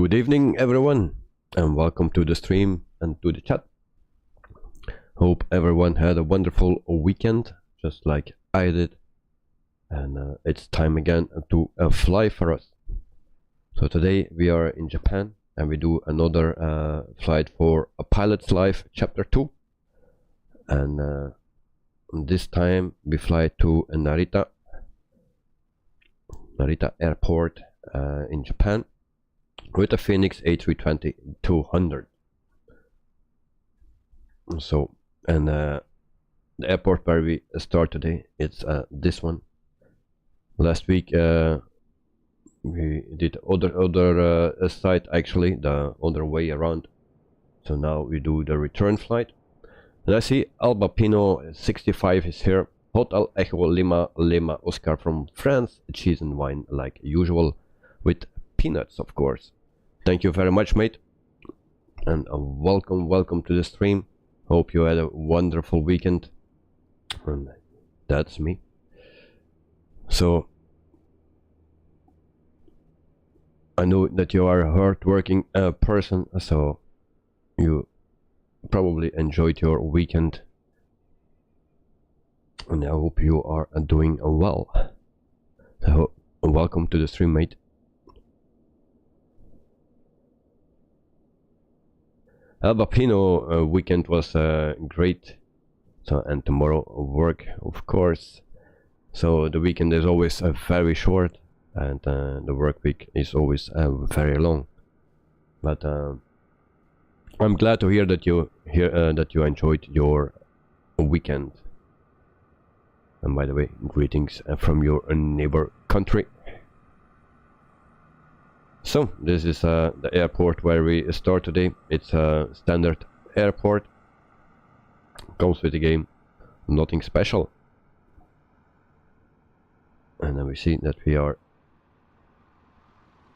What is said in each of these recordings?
Good evening everyone, and welcome to the stream and to the chat. Hope everyone had a wonderful weekend, just like I did. And it's time again to fly for us. So today we are in Japan and we do another flight for A Pilot's Life Chapter 2. And this time we fly to Narita Airport in Japan with a Fenix A320-200. So, and the airport where we start today, it's this one. Last week we did other site, actually the other way around. So now we do the return flight. And I see Alba Pino 65 is here. Hotel Echo Lima Lima Oscar from France. Cheese and wine like usual, with peanuts, of course. Thank you very much, mate, and welcome to the stream. Hope you had a wonderful weekend. And that's me. So I know that you are a hard-working person, so you probably enjoyed your weekend, and I hope you are doing well. So welcome to the stream, mate. Alba Pino weekend was great. So, and tomorrow work, of course. So the weekend is always very short, and the work week is always very long. But I'm glad to hear that you enjoyed your weekend. And by the way, greetings from your neighbor country. So this is the airport where we start today. It's a standard airport. Comes with the game, nothing special. And then we see that we are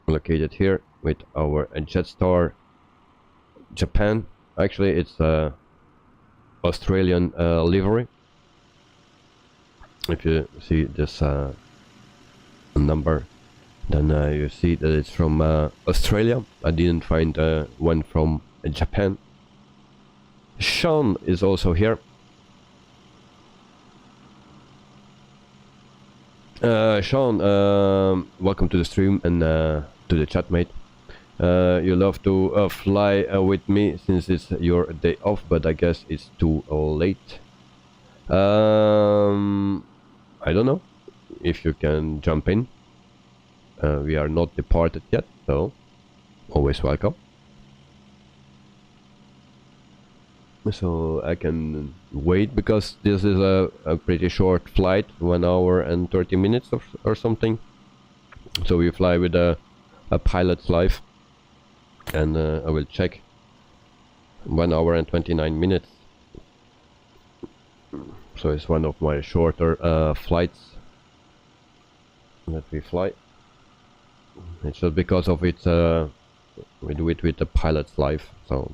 located here with our JetStar Japan. Actually, it's Australian livery. If you see this number, then you see that it's from Australia. I didn't find one from Japan. Sean is also here. Sean, welcome to the stream and to the chat, mate. You love to fly with me since it's your day off, but I guess it's too late. I don't know if you can jump in. We are not departed yet, so always welcome. So I can wait, because this is a pretty short flight, 1 hour and 30 minutes or something. So we fly with a pilot's life, and I will check 1 hour and 29 minutes. So it's one of my shorter flights that we fly. It's just because of its we do it with the pilot's life. So,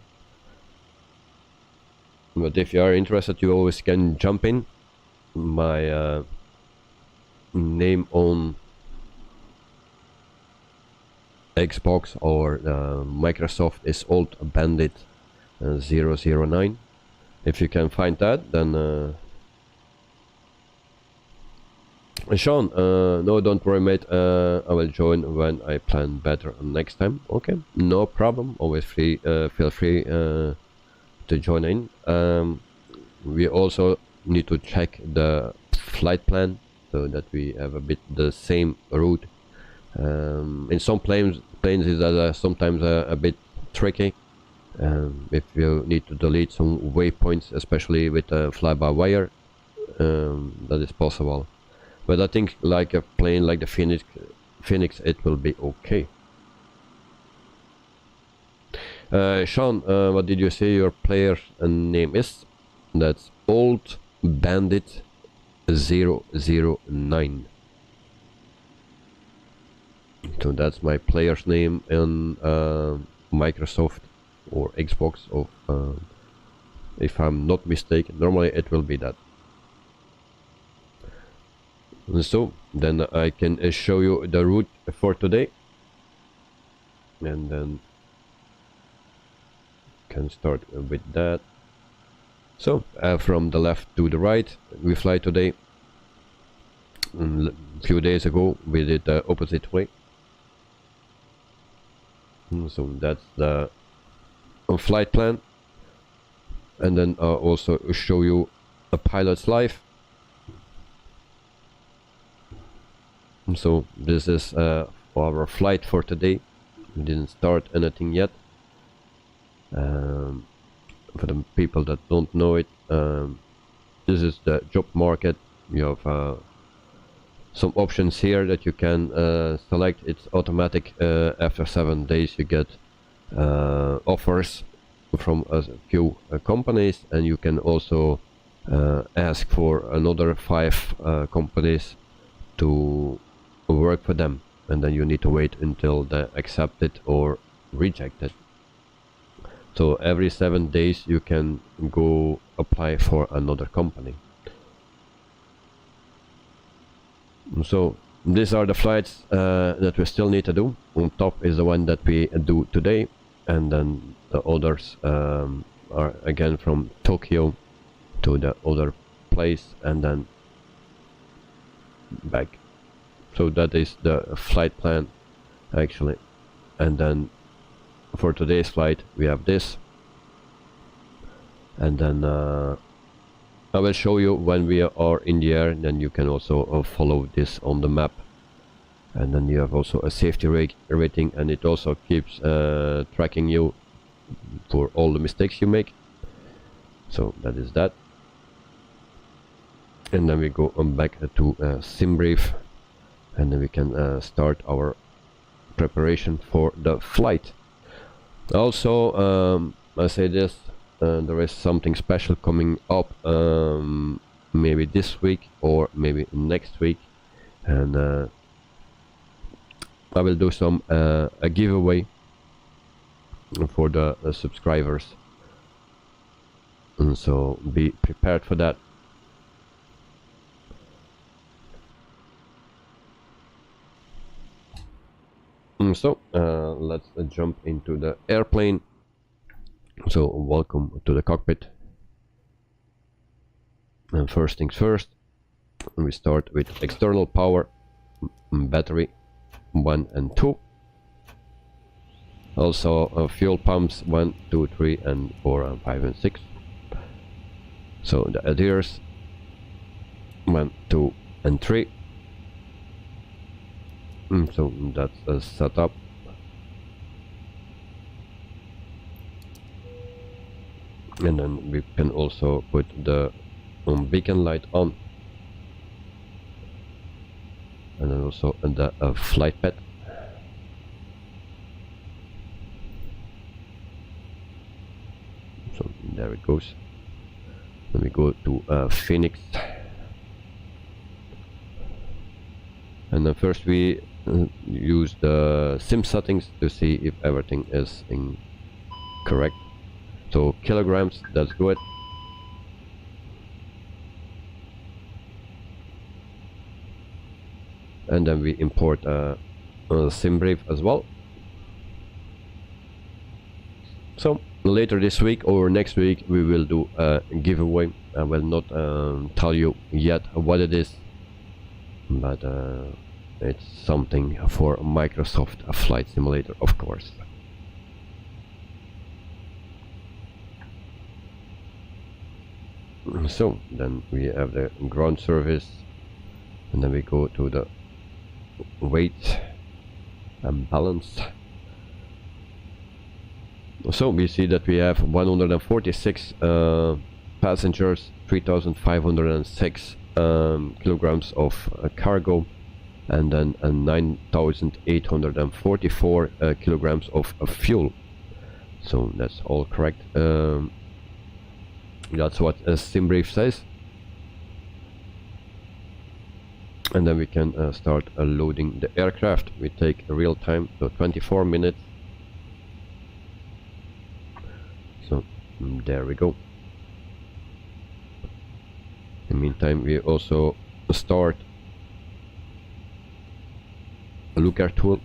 but if you are interested, you always can jump in. My name on Xbox or Microsoft is Old Bandit 009. If you can find that, then Sean, no, don't worry, mate. I will join when I plan better next time. Okay, no problem. Always free. Feel free to join in. We also need to check the flight plan so that we have a bit the same route. In some planes is sometimes a bit tricky. If you need to delete some waypoints, especially with fly-by-wire, that is possible. But I think like a plane like the Phoenix, it will be okay. Sean, what did you say your player's name is? That's Old Bandit 009. So that's my player's name in Microsoft or Xbox, of if I'm not mistaken. Normally it will be that. So then I can show you the route for today, and then can start with that. So from the left to the right we fly today. A few days ago we did the opposite way. So that's the flight plan, and then I'll also show you a pilot's life. So this is our flight for today. We didn't start anything yet. For the people that don't know it, this is the job market. You have some options here that you can select. It's automatic. After 7 days you get offers from a few companies, and you can also ask for another 5 companies to work for them, and then you need to wait until they accept it or reject it. So every 7 days you can go apply for another company. So these are the flights that we still need to do. On top is the one that we do today, and then the others are again from Tokyo to the other place and then back. So that is the flight plan actually. And then for today's flight we have this, and then I will show you when we are in the air. Then you can also follow this on the map, and then you have also a safety rating, and it also keeps tracking you for all the mistakes you make. So that is that. And then we go back to sim brief, and then we can start our preparation for the flight. Also I say this, there is something special coming up, maybe this week or maybe next week, and I will do some a giveaway for the subscribers, and so be prepared for that. So let's jump into the airplane. So welcome to the cockpit, and first things first, we start with external power, battery 1 and 2, also fuel pumps 1, 2, 3 and 4 and 5 and 6. So the adheres 1, 2 and 3. So that's set up. And then we can also put the beacon light on, and then also the flight pad. So there it goes. Then we go to Fenix, and then first we use the sim settings to see if everything is correct. So kilograms, that's good. And then we import a sim brief as well. So later this week or next week we will do a giveaway. I will not tell you yet what it is, but it's something for Microsoft Flight Simulator, of course. So then we have the ground service, and then we go to the weight and balance. So we see that we have 146 passengers, 3,506 kilograms of cargo, and then 9,844 kilograms of fuel. So that's all correct. That's what a sim brief says. And then we can start loading the aircraft. We take real time, so 24 minutes. So there we go. In the meantime, we also start a looker tool.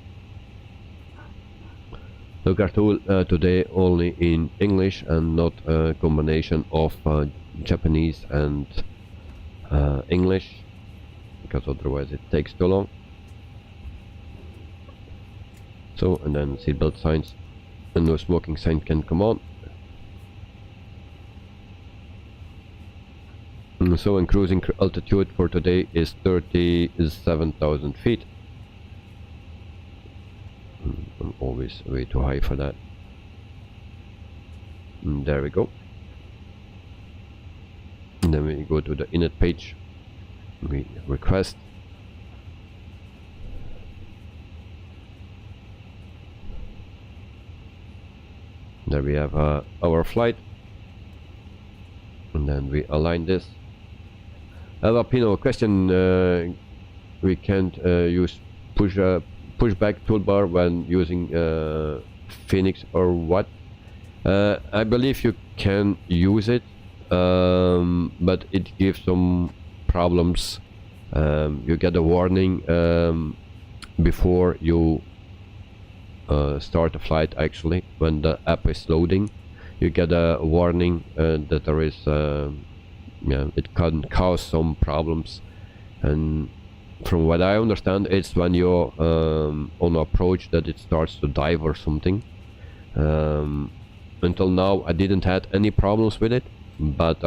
Look at tool today only in English and not a combination of Japanese and English, because otherwise it takes too long. So, and then seatbelt signs and no smoking sign can come on. So, in cruising altitude for today is 37,000 feet. I'm always way too high for that. There we go. And then we go to the init page. We request. There we have our flight. And then we align this. Pino, question, we can't use pushback toolbar when using Fenix or what? I believe you can use it, but it gives some problems. You get a warning before you start the flight. Actually, when the app is loading, you get a warning that there is it can cause some problems. And from what I understand, it's when you're on approach that it starts to dive or something. Until now I didn't had any problems with it, but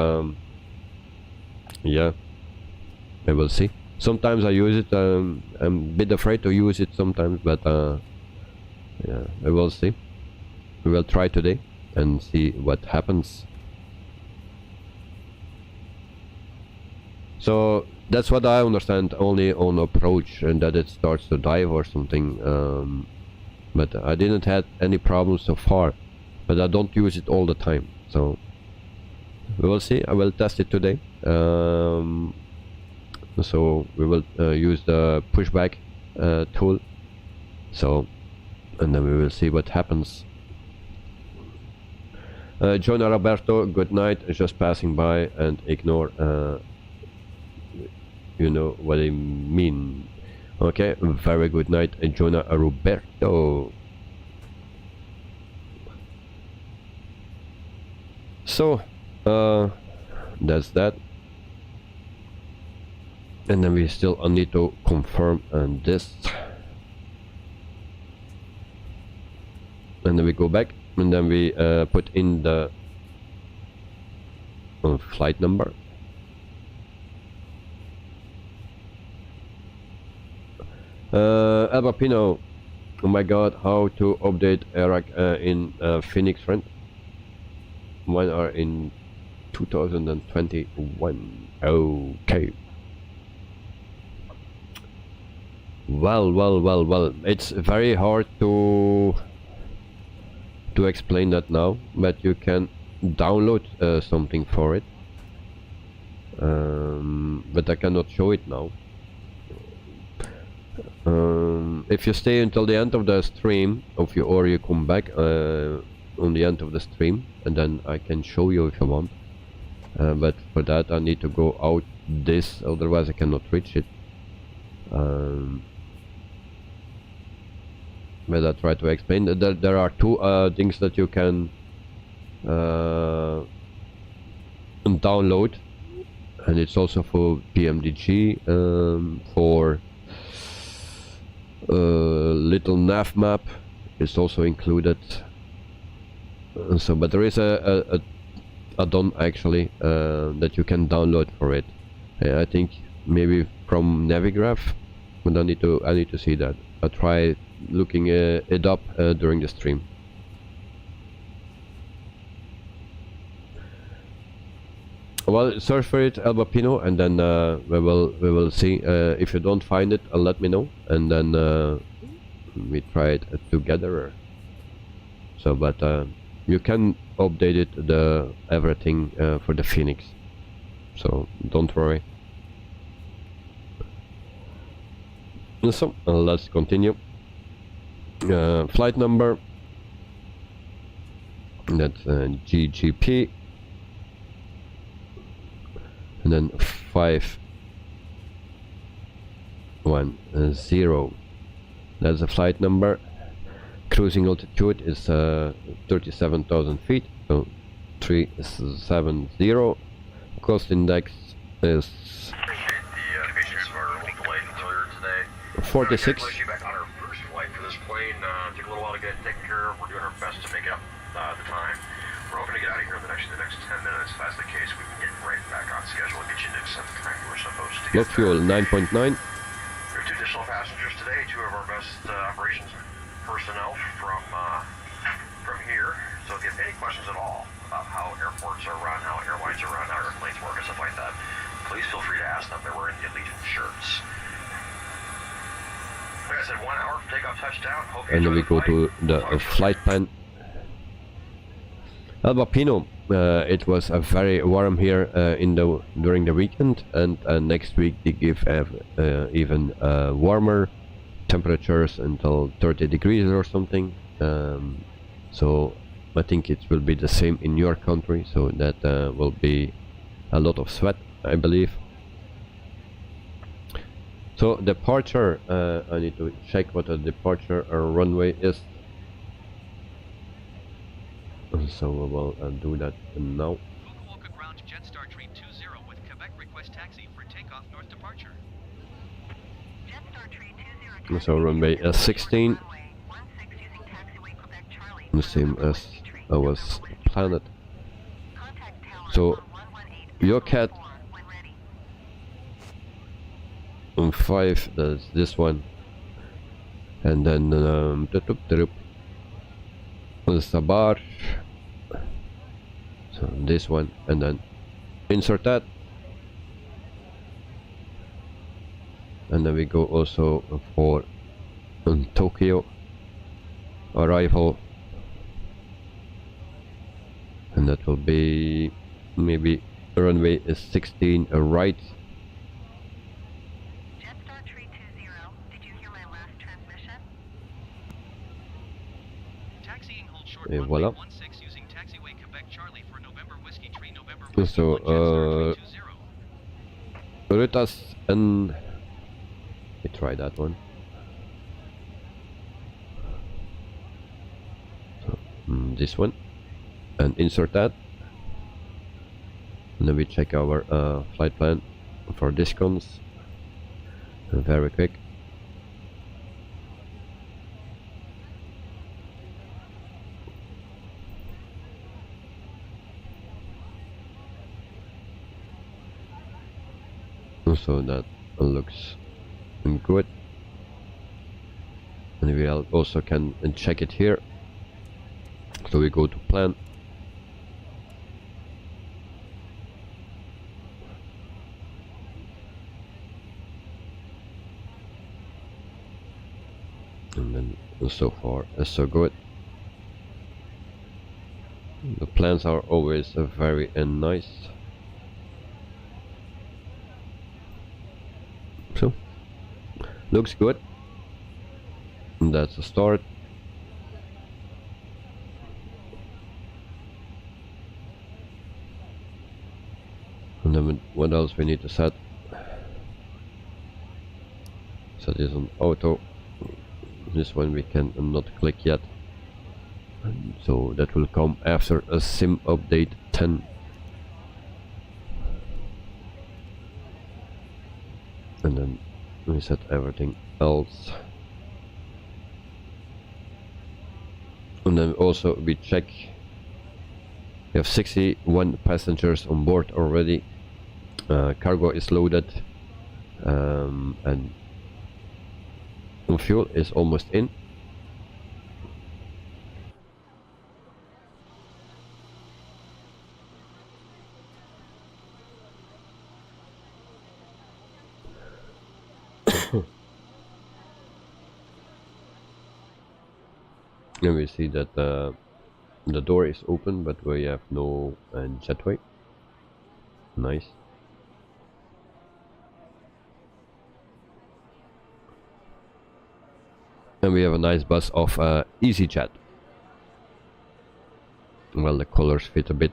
yeah, I will see. Sometimes I use it. I'm a bit afraid to use it sometimes, but yeah, I will see. We will try today and see what happens. So that's what I understand, only on approach, and that it starts to dive or something. But I didn't have any problems so far, but I don't use it all the time, so we will see. I will test it today. So we will use the pushback tool, so, and then we will see what happens. John Roberto, good night, just passing by and ignore. You know what I mean. Okay, very good night, Jonah Roberto. So, that's that. And then we still need to confirm this. And then we go back, and then we put in the flight number. Pino, oh my god, how to update Iraq in Fenix friend? Mine are in 2021. Okay. Well, it's very hard to explain that now, but you can download something for it, but I cannot show it now. If you stay until the end of the stream, or you come back on the end of the stream, and then I can show you if you want. But for that I need to go out this, otherwise I cannot reach it. But I try to explain that there are two things that you can download, and it's also for PMDG, for little nav map is also included. So, but there is a add-on actually that you can download for it. I think maybe from Navigraph, but I need to see that. I'll try looking it up during the stream. Well, search for it, Pino, and then we will see. If you don't find it, let me know, and then we try it together. So, but you can update it, everything for the Fenix, so don't worry. So let's continue. Flight number, that's GGP, and then 510. That's the flight number. cruising altitude is 37,000 feet, so 370. Cost index is 46. Back on our first flight for this plane. Took a little while to get it taken care of. We're doing our best to make up the time. We're hoping to get out of here in the next 10 minutes. If that's the case, we can get right back on schedule and get you into the time we're supposed to get. Low fuel 9.9. We have 2 additional passengers today. 2 of our best operations personnel from here. So if you have any questions at all about how airports are run, how airlines are run, how airplanes work, and stuff like that, please feel free to ask them. They're wearing the Allegiant shirts. Like I said, 1 hour from takeoff, touchdown. Hope you And then we enjoy go the to the flight plan. Albapino, it was very warm here during the weekend, and next week they give even warmer temperatures until 30 degrees or something. So I think it will be the same in your country, so that will be a lot of sweat, I believe. So departure, I need to check what the departure runway is. So we will do that now. Fukuoka ground JetStar 320 with Quebec request taxi for takeoff north departure. JetStar 320 So runway 16. The same as I was planned. So your cat on 5, that's this one, and then Sabar, so this one, and then insert that, and then we go also for Tokyo arrival, and that will be maybe runway is 16 right. JetStar 320, did you hear my last transmission? Taxiing hold short Et runway voilà. 16 using taxiway Quebec Charlie for November Whiskey 3 November So JetStar 320. Rutas, and we try that one. So, this one, and insert that, and then we check our flight plan for discounts very quick. So that looks good, and we also can check it here. So we go to plan, and then so far so good. The plans are always very nice. So looks good, and that's a start. And then what else we need to set? Set this on auto. This one we can not click yet, and so that will come after a sim update 10. And then we set everything else, and then also we check. We have 61 passengers on board already. Cargo is loaded, and fuel is almost in. And we see that the door is open, but we have no jetway. Nice. And we have a nice bus of EasyJet. Well, the colors fit a bit.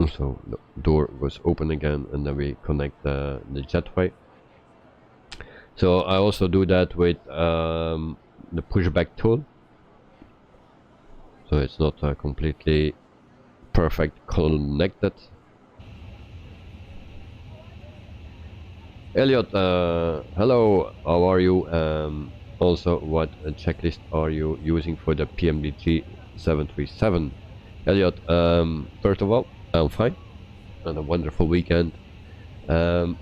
So the door was open again, and then we connect the jetway. So I also do that with the pushback tool, so it's not completely perfect connected. Elliot, hello, how are you? Also, what checklist are you using for the PMDG 737? Elliot, first of all, I'm fine, and a wonderful weekend. I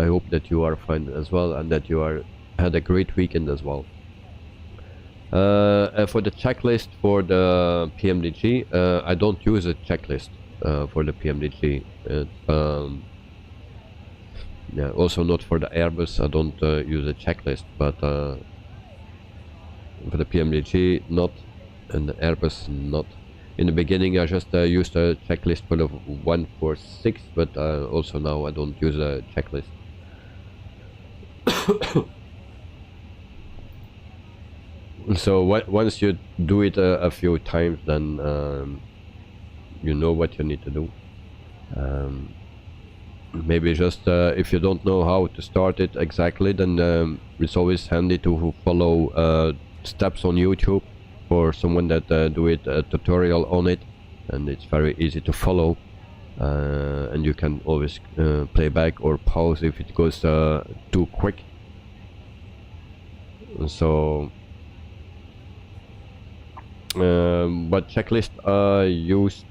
hope that you are fine as well, and that you had a great weekend as well. For the checklist for the PMDG, I don't use a checklist for the PMDG. Yeah, also not for the Airbus. I don't use a checklist, but for the PMDG not, and the Airbus not. In the beginning I just used a checklist for the 146, but also now I don't use a checklist. So once you do it a few times, then you know what you need to do. Maybe just if you don't know how to start it exactly, then it's always handy to follow steps on YouTube for someone that do it a tutorial on it, and it's very easy to follow, and you can always play back or pause if it goes too quick. So what checklist I used,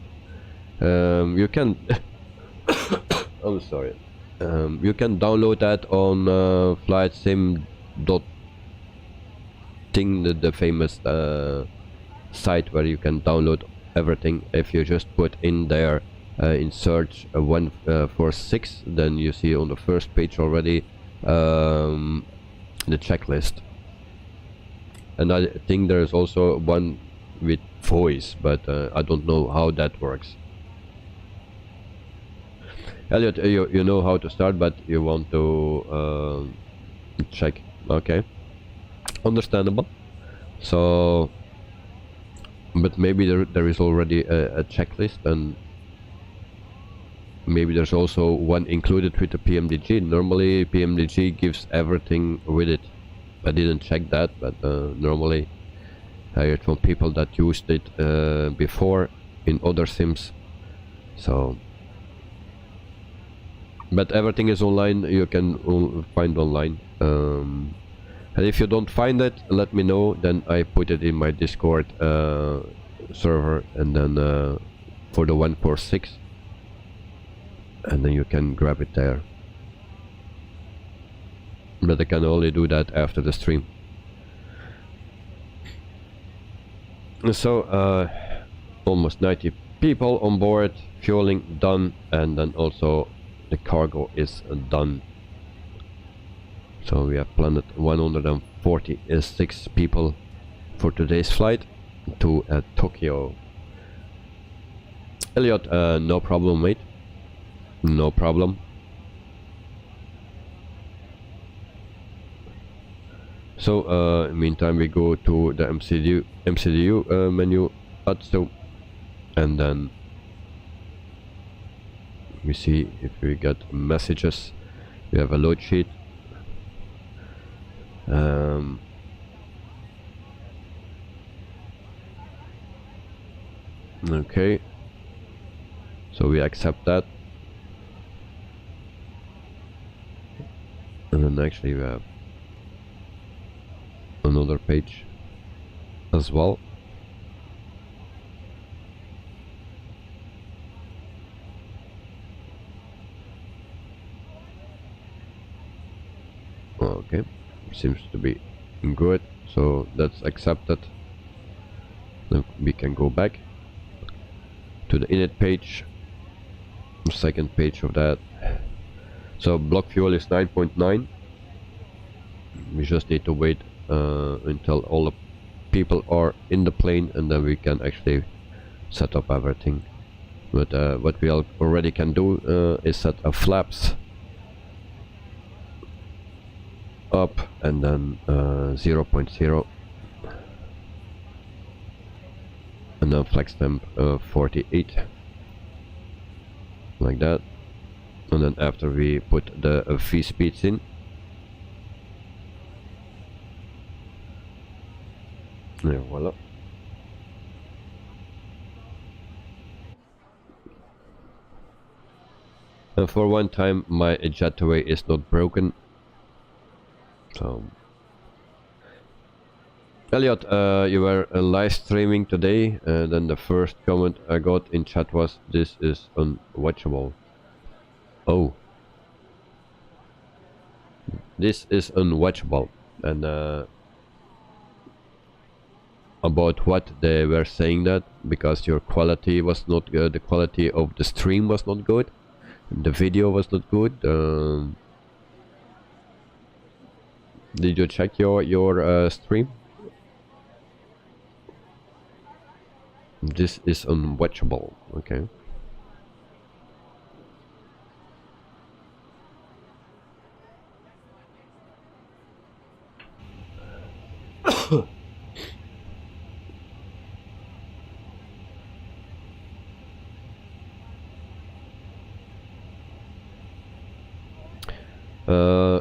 you can I'm sorry, you can download that on flightsim.ting, the famous site where you can download everything. If you just put in there in search 146, then you see on the first page already the checklist. And I think there's also one with voice, but I don't know how that works. Elliot, you know how to start, but you want to check. Okay, understandable. So, but maybe there is already a checklist, and maybe there's also one included with the PMDG. Normally PMDG gives everything with it. I didn't check that, but normally I heard from people that used it before in other sims. So, but everything is online, you can find online. And if you don't find it, let me know, then I put it in my Discord server, and then for the 146, and then you can grab it there. But I can only do that after the stream. So almost 90 people on board, fueling done, and then also the cargo is done. So we have planned 146 people for today's flight to Tokyo. Elliot, no problem, mate. No problem. So in the meantime we go to the MCDU menu, and then we see if we get messages. We have a load sheet. Okay, so we accept that, and then actually we have another page as well. Okay, seems to be good, so that's accepted. Then we can go back to the init page, second page of that. So block fuel is 9.9. We just need to wait until all the people are in the plane, and then we can actually set up everything. But what we already can do is set up flaps up, and then 0.0, and then flex temp 48. like that, and then after we put the V speeds in, yeah, voila. And for one time my JetAA is not broken. So Elliot, you were live streaming today, then the first comment I got in chat was, "This is unwatchable." Oh, this is unwatchable. And about what they were saying, that because your quality was not good, the quality of the stream was not good, the video was not good. Did you check your stream? This is unwatchable. Okay.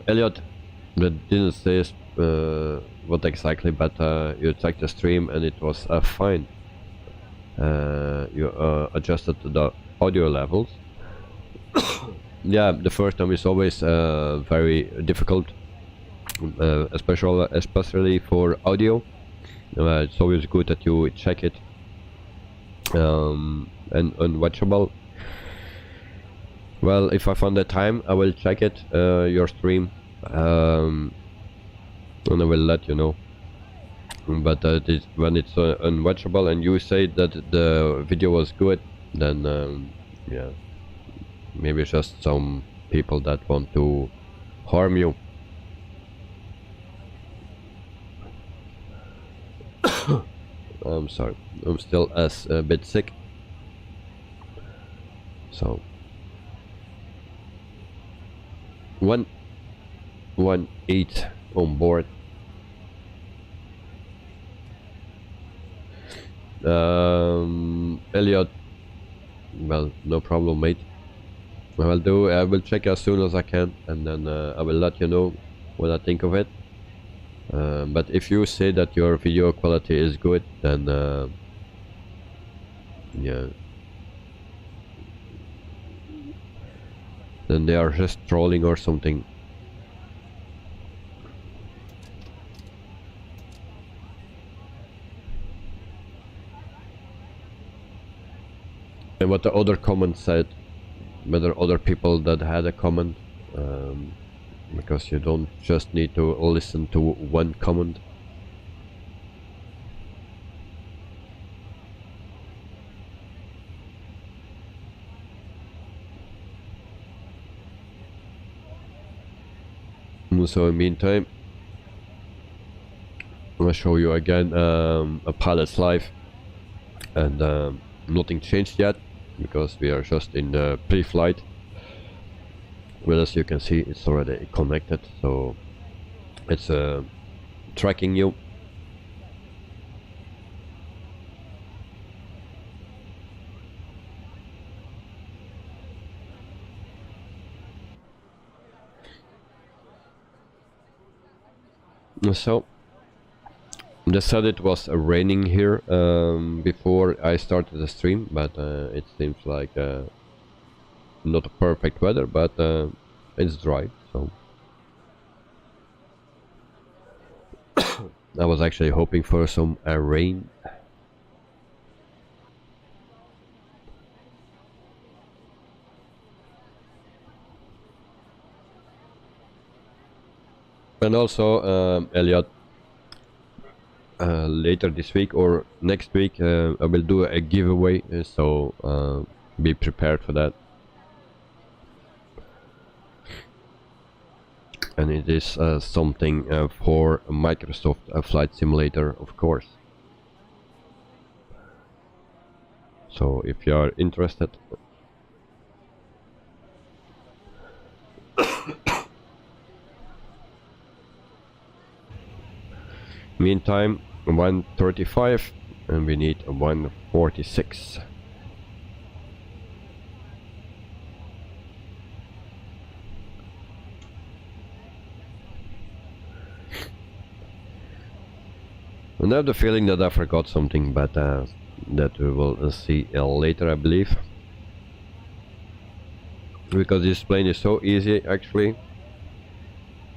Elliot, that didn't say what exactly, but you checked the stream and it was fine. You adjusted the audio levels. Yeah, the first time is always very difficult, especially for audio. It's always good that you check it, and unwatchable. Well, if I find the time, I will check it, your stream, and I will let you know. But when it's unwatchable and you say that the video was good, then yeah, maybe it's just some people that want to harm you. I'm sorry, I'm still a bit sick, so 118 on board. Elliot, well, no problem, mate. I will check as soon as I can, and then I will let you know what I think of it. But if you say that your video quality is good, then yeah, then they are just trolling or something. And what the other comment said, whether other people that had a comment, because you don't just need to listen to one comment. So in the meantime, I'm gonna show you again a pilot's life, and nothing changed yet because we are just in the pre-flight. Well, as you can see, it's already connected, so it's tracking you. So they said it was raining here before I started the stream, but it seems like not a perfect weather, but it's dry, so I was actually hoping for some rain. And also, Elliot, later this week or next week I will do a giveaway, so be prepared for that. And it is something for Microsoft Flight Simulator, of course. So if you are interested, meantime 135 and we need 146. And I have the feeling that I forgot something, but that we will see later, I believe. Because this plane is so easy, actually,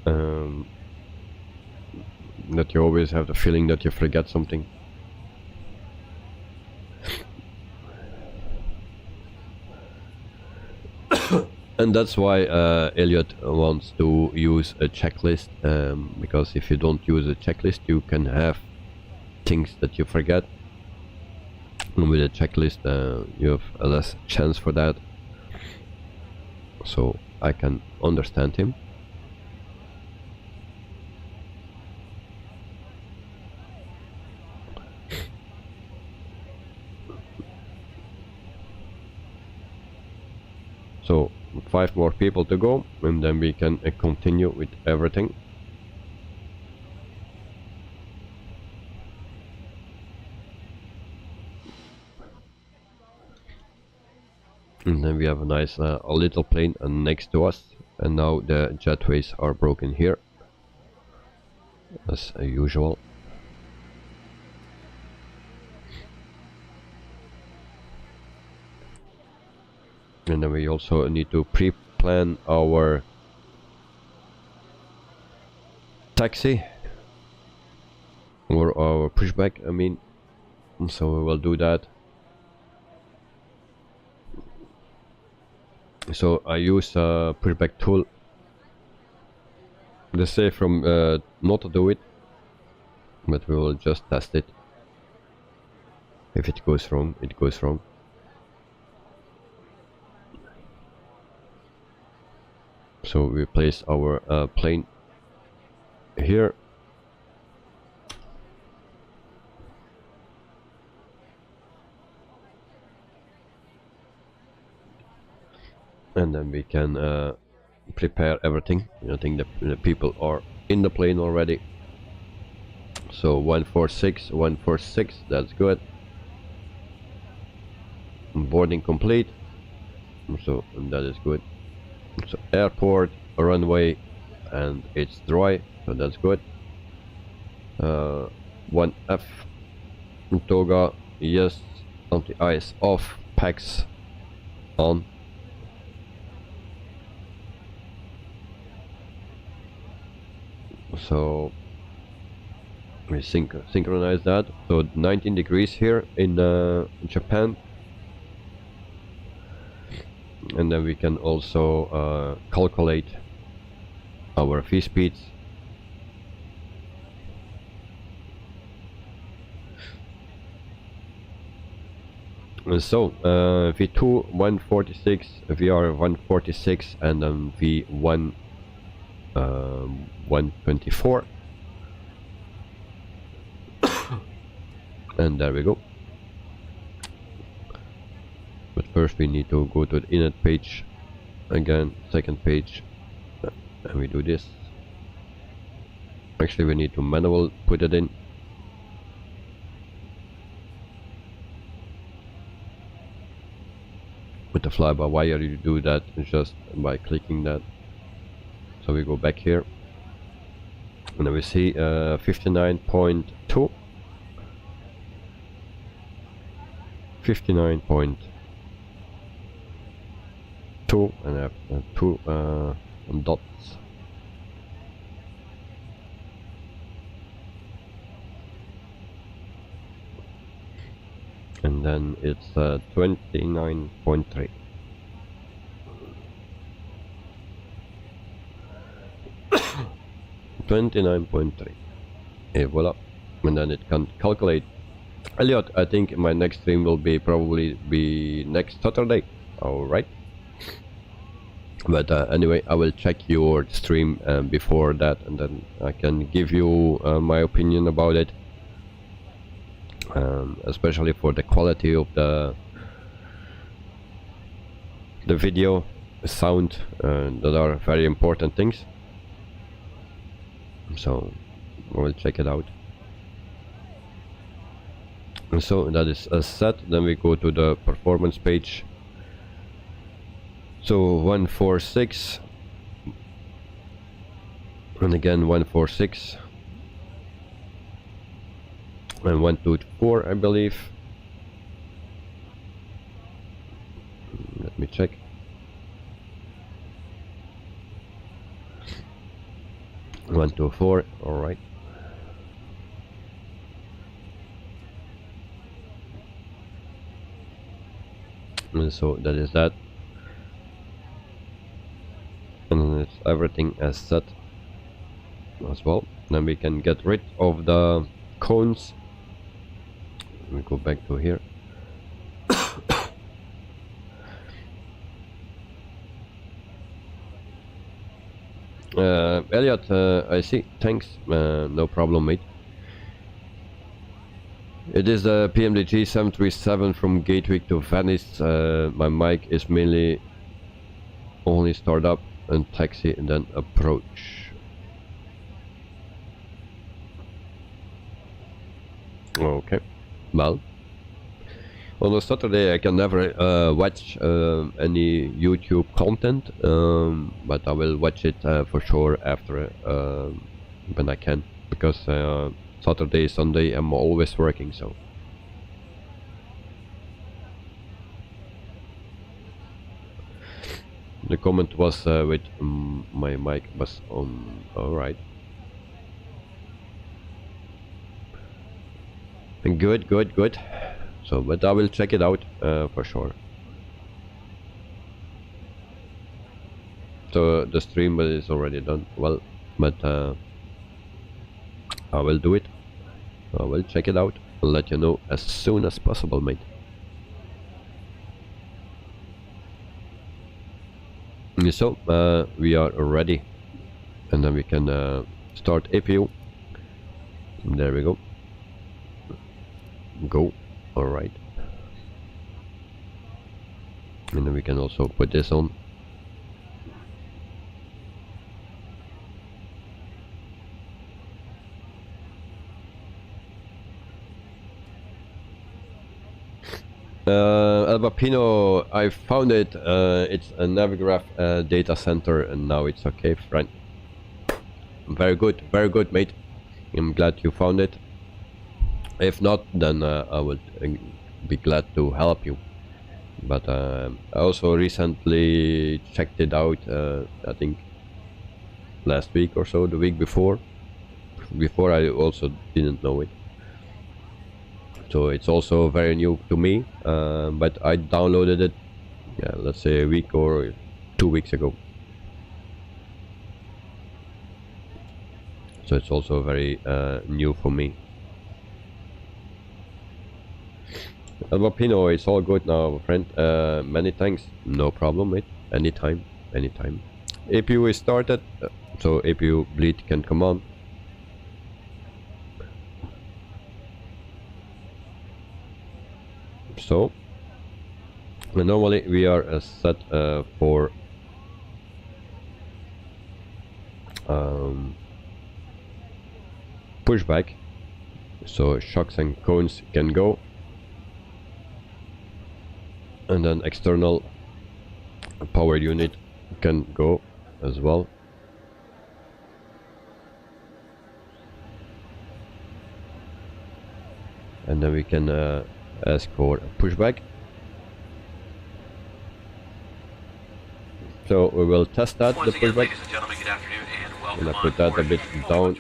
that you always have the feeling that you forget something. And that's why Elliot wants to use a checklist, because if you don't use a checklist, you can have things that you forget. And with a checklist, you have a less chance for that. So I can understand him. So 5 more people to go, and then we can continue with everything. And then we have a nice a little plane next to us, and now the jetways are broken here, as usual. And then we also need to pre-plan our taxi, or our pushback, I mean. So we will do that. So I use a pushback tool. They say from not to do it, but we will just test it. If it goes wrong, it goes wrong. So we place our plane here. And then we can prepare everything. I think the people are in the plane already. So 146, 146, that's good. Boarding complete. So that is good. So airport, runway, and it's dry, so that's good. 1F, toga, yes, anti-ice off, packs on. So we synchronize that. So 19 degrees here in Japan. And then we can also calculate our V speeds. And so V2 146, VR 146, and then V1 124. And there we go. But first we need to go to the init page again, second page, and we do this. Actually we need to manual put it in. With the fly-by-wire you do that just by clicking that. So we go back here, and then we see 59.2, 59.2, and I have 2 dots. And then it's 29.3. Voila. And then it can calculate. Elliot, I think my next stream will be probably next Saturday. Alright. But anyway, I will check your stream before that, and then I can give you my opinion about it. Especially for the quality of the video, sound, that are very important things. So I will check it out. And so that is set. Then we go to the performance page. So 146, and again 146. and 1, 2, 4, I believe. Let me check. One, two, four. All right. And so that is that. And then it's everything as set as well. Then we can get rid of the cones. We go back to here. Elliot, I see. Thanks. No problem, mate. It is a PMDG 737 from Gatwick to Venice. My mic is mainly only start up and taxi and then approach. Okay. Well, on a Saturday I can never watch any YouTube content, but I will watch it for sure after when I can, because Saturday, Sunday I'm always working, so. The comment was with my mic was on. Alright. Good, good, good. So, but I will check it out for sure. So the stream is already done. Well, but I will do it. I will check it out. I'll let you know as soon as possible, mate. So we are ready, and then we can start APU. There we go. Go. All right. And then we can also put this on. Albapino, I found it. It's a Navigraph data center, and now it's okay, friend. Very good, mate. I'm glad you found it. If not, then I would be glad to help you. But I also recently checked it out. I think last week or so, the week before. Before I also didn't know it. So it's also very new to me, but I downloaded it, yeah, let's say a week or 2 weeks ago. So it's also very new for me. Albapino, it's all good now, friend. Many thanks. No problem, mate. Anytime, anytime. APU is started, so APU bleed can come on. So normally we are set for pushback, so shocks and cones can go, and then external power unit can go as well. And then we can ask for a pushback. So we will test that, the pushback. And I put that a bit down.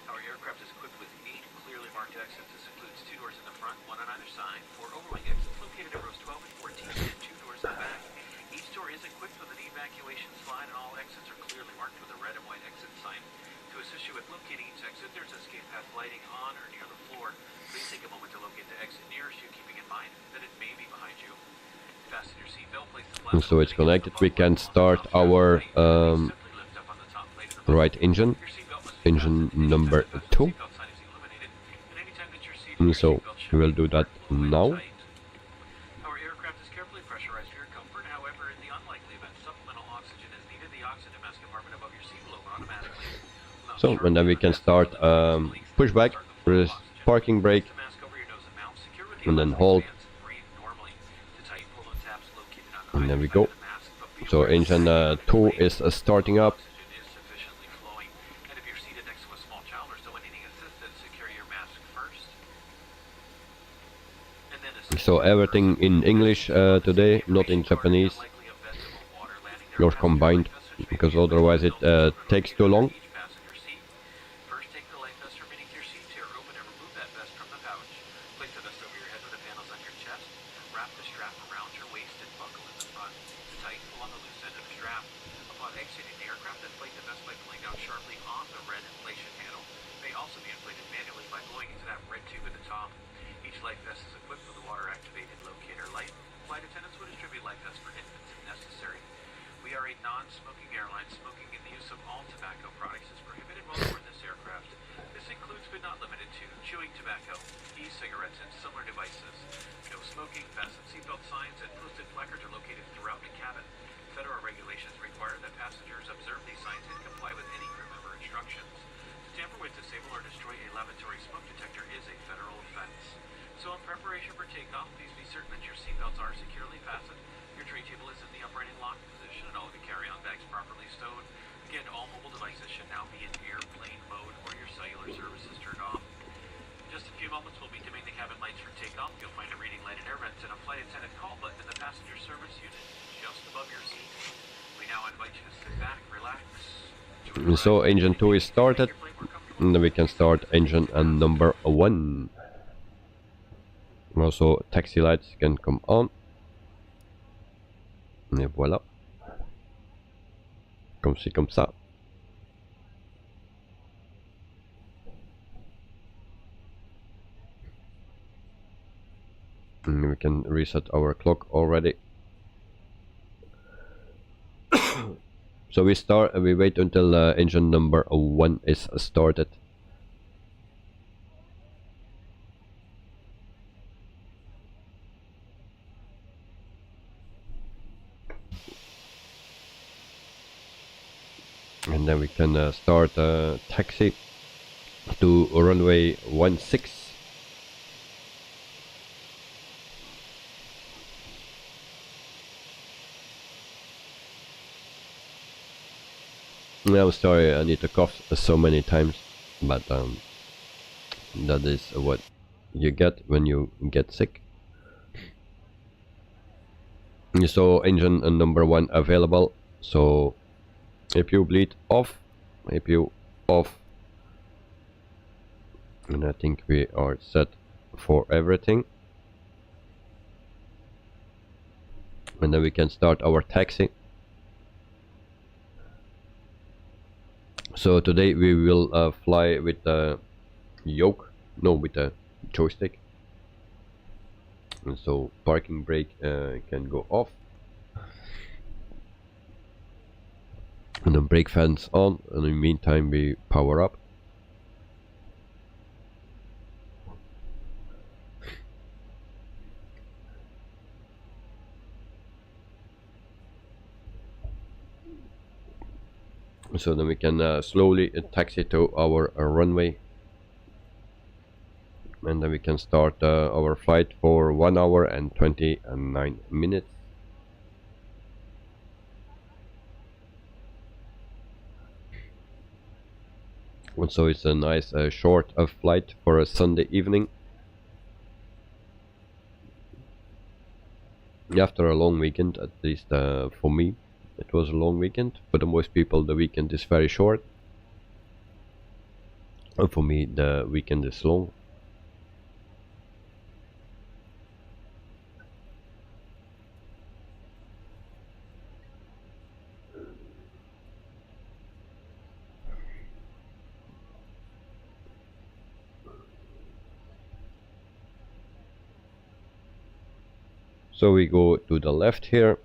Our aircraft is equipped with 8 clearly marked exits. This includes 2 doors in the front, 1 on either side, 4 overwing exits located at rows 12 and 14, and 2 doors in the back. Each door is equipped with an evacuation slide, and all exits are clearly marked with a red and white exit sign. To assist you with locating each exit, there's escape path lighting on or near the floor. Please take a moment to locate the exit nearest you, keeping in mind that it may be behind you. Fasten your seatbelt, place the flap. So it's connected. We can start our right engine. Engine number 2. So we will do that now. Our aircraft is carefully pressurized for your comfort. However, in the unlikely event supplemental oxygen is needed, the oxygen mask compartment above your seat will open automatically. So and then we can start pushback, press parking brake, and then hold. And there we go. So engine 2 is starting up. So everything in English today, not in Japanese, or combined, because otherwise it takes too long. First, take the life vest remaining to your seat chair, open and remove that vest from the pouch. Place the vest over your head with the panels on your chest. Wrap the strap around your waist and buckle in the front. Tighten, pull on the loose end of the strap. Upon exiting the aircraft, inflate the vest by pulling down sharply on the red inflation handle. It may also be inflated manually by blowing into that red tube at the top. Each life vest is equipped with a water-activated locator light. Flight attendants will distribute life vests for infants if necessary. We are a non-smoking airline. Smoking in the use of all tobacco products is prohibited while aboard this aircraft. This includes but not limited to chewing tobacco, e-cigarettes, and similar devices. No smoking, fasten seatbelt signs, and posted placards are located throughout the cabin. Federal regulations require that passengers observe these signs and comply with any crew member instructions. To tamper with, disable, or destroy a lavatory smoke detector is a federal offense. So in preparation for takeoff, please be certain that your seatbelts are securely fastened. Your tray table is in the upright and locked position, and all of your carry-on bags properly stowed. Again, all mobile devices should now be in airplane mode or your cellular service is turned off. In just a few moments, we'll be dimming the cabin lights for takeoff. You'll find a reading light in air vents and a flight attendant call button in the passenger service unit just above your seat. We now invite you to sit back, relax. So engine 2 is started, and then we can start engine number 1. Also taxi lights can come on. Et voilà. Comme c'est comme ça. And we can reset our clock already. So we wait until engine number 1 is started. And then we can start taxi to runway 16. I'm sorry, I need to cough so many times, but that is what you get when you get sick. So engine number 1 available. So if you bleed off, and I think we are set for everything. And then we can start our taxi. So today we will fly with the with the joystick. And so parking brake can go off. And then brake fans on, and in the meantime we power up. So then we can slowly taxi to our runway, and then we can start our flight for 1 hour and 29 minutes. And so it's a nice short flight for a Sunday evening. After a long weekend, at least for me, it was a long weekend. For the most people, the weekend is very short. And for me, the weekend is long. So we go to the left here.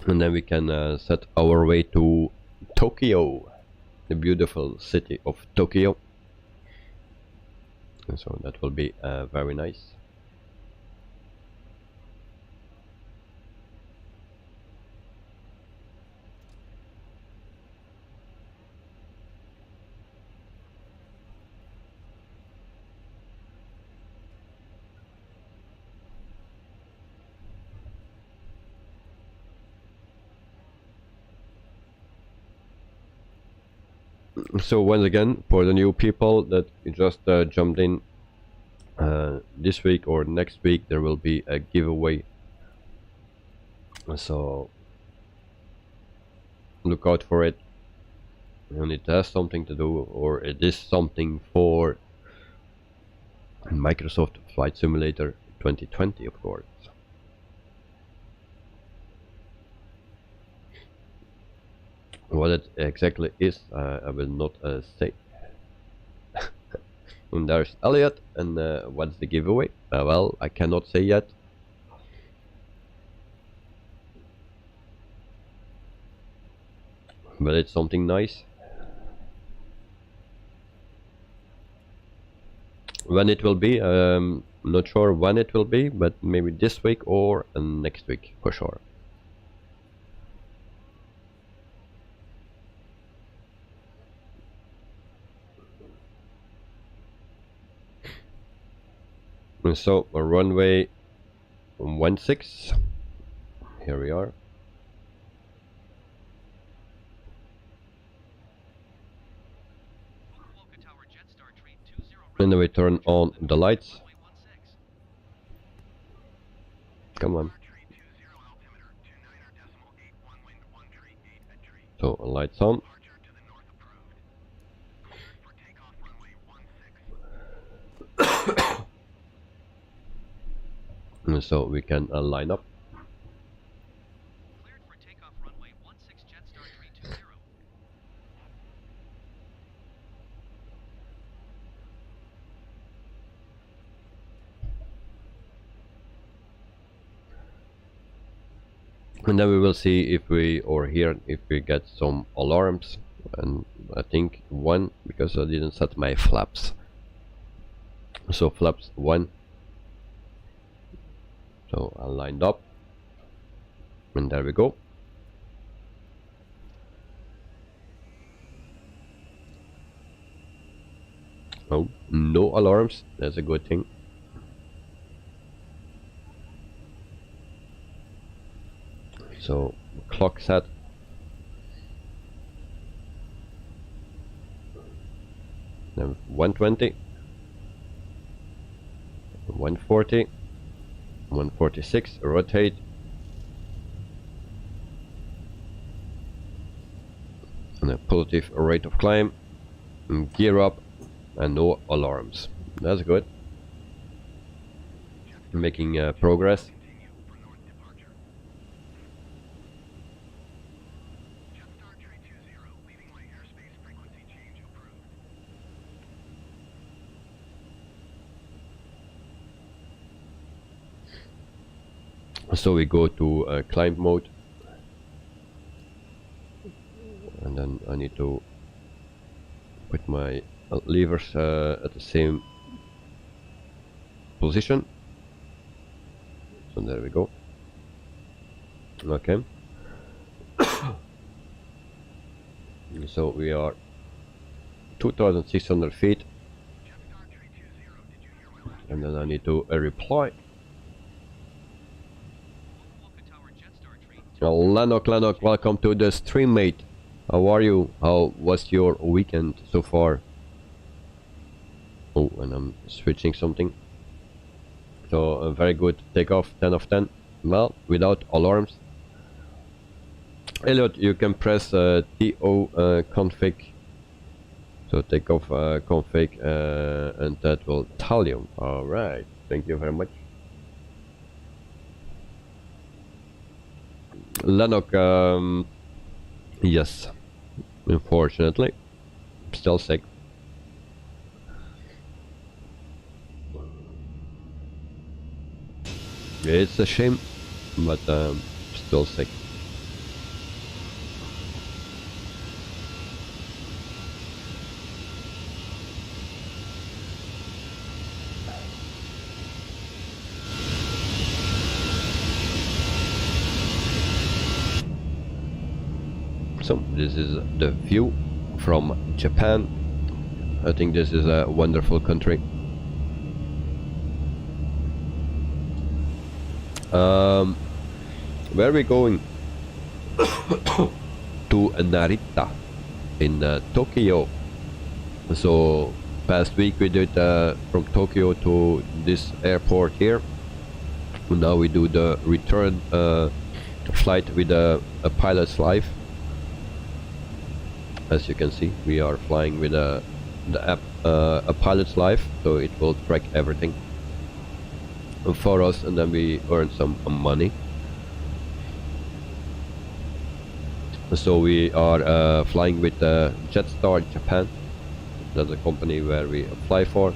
And then we can set our way to Tokyo, the beautiful city of Tokyo. And so that will be very nice. So once again, for the new people that just jumped in, this week or next week there will be a giveaway, so look out for it. And it has something to do, or it is something for Microsoft Flight Simulator 2020, of course. What it exactly is, I will not say. And there's Elliot, and what's the giveaway? Well, I cannot say yet. But it's something nice. When it will be, not sure when it will be, but maybe this week or next week for sure. And so runway 16, here we are. And then we turn on the lights. Come on. So lights on. And so we can line up. Cleared for takeoff runway 16 JetStar 320. And then we will see if we, or hear if we get some alarms. And I think one, because I didn't set my flaps. So flaps 1. So I lined up, and there we go. Oh, no alarms, that's a good thing. So clock set. Then 120, 140, 146, rotate, and a positive rate of climb, and gear up, and no alarms. That's good. Making progress. So we go to climb mode, and then I need to put my levers at the same position. So there we go. Okay. So we are 2,600 feet, and then I need to reply. Lennox, welcome to the stream, mate. How are you? How was your weekend so far? Oh, and I'm switching something. So a very good takeoff, 10 of 10. Well, without alarms. Elliot, you can press TO config. So takeoff config, and that will tell you. Alright, thank you very much. Lennox, yes, unfortunately, still sick. It's a shame, but still sick. So this is the view from Japan. I think this is a wonderful country. Where are we going? To Narita in Tokyo. So past week we did from Tokyo to this airport here. Now we do the return flight with a pilot's life. As you can see, we are flying with the app, a pilot's life, so it will track everything for us, and then we earn some money. So we are flying with JetStar Japan. That's a company where we apply for,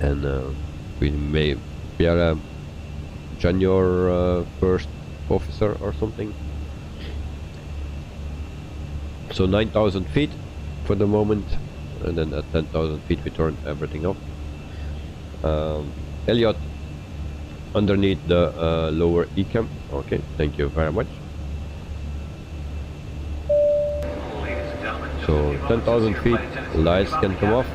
and we are a junior first officer or something. So 9,000 feet for the moment, and then at 10,000 feet we turn everything off. Elliot underneath the lower ECAM. Okay, thank you very much. So 10,000 feet, lights can come off.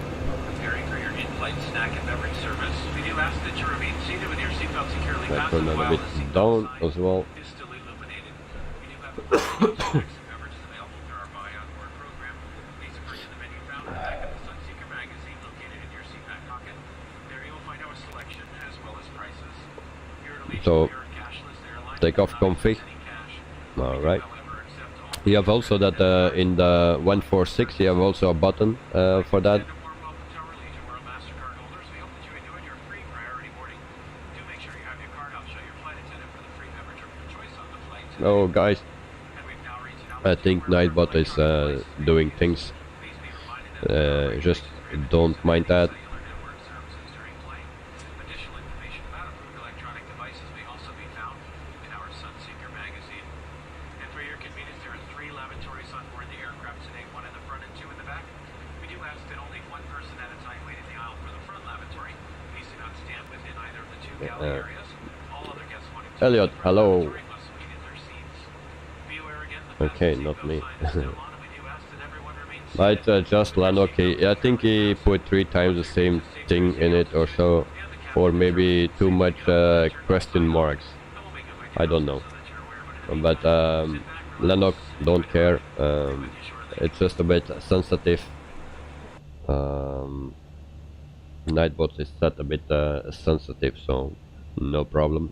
Preparing for your in-flight snack and beverage service. We do ask that you remain seated with your seatbelt securely I fastened turn a while bit the seatbelt down sign as well. is still illuminated. We do have a variety of snacks and beverages available through our Buy On Board program. Please refer to the menu found in the back of the Sunseeker magazine located in your seat back pocket. There you will find our selection as well as prices. Here at Allegiant, So, we are a cashless airline. take off comfy. All right. You have also that in the 146 you have also a button for that. Oh guys, I think Nightbot is doing things, just don't mind that. Elliot, hello. Okay, not me. Might just Lanoki. I think he put 3 times the same thing in it or so, or maybe too much question marks. I don't know. But Lanok don't care. It's just a bit sensitive. Nightbot is set a bit sensitive, so no problem.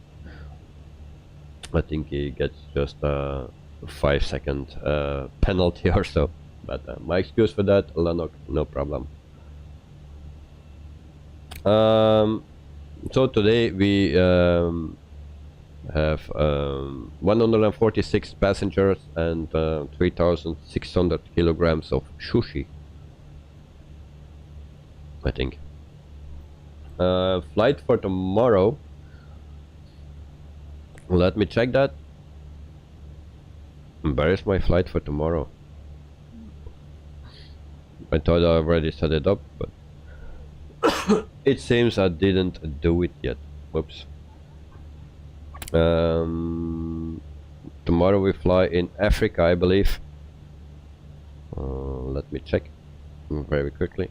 I think he gets just a 5-second penalty or so, but my excuse for that, Lanok, no problem. So today we have 146 passengers and 3,600 kilograms of sushi, I think. Flight for tomorrow, let me check that. Where is my flight for tomorrow? I thought I already set it up, but it seems I didn't do it yet. Whoops. Tomorrow we fly in Africa, I believe. Let me check very quickly.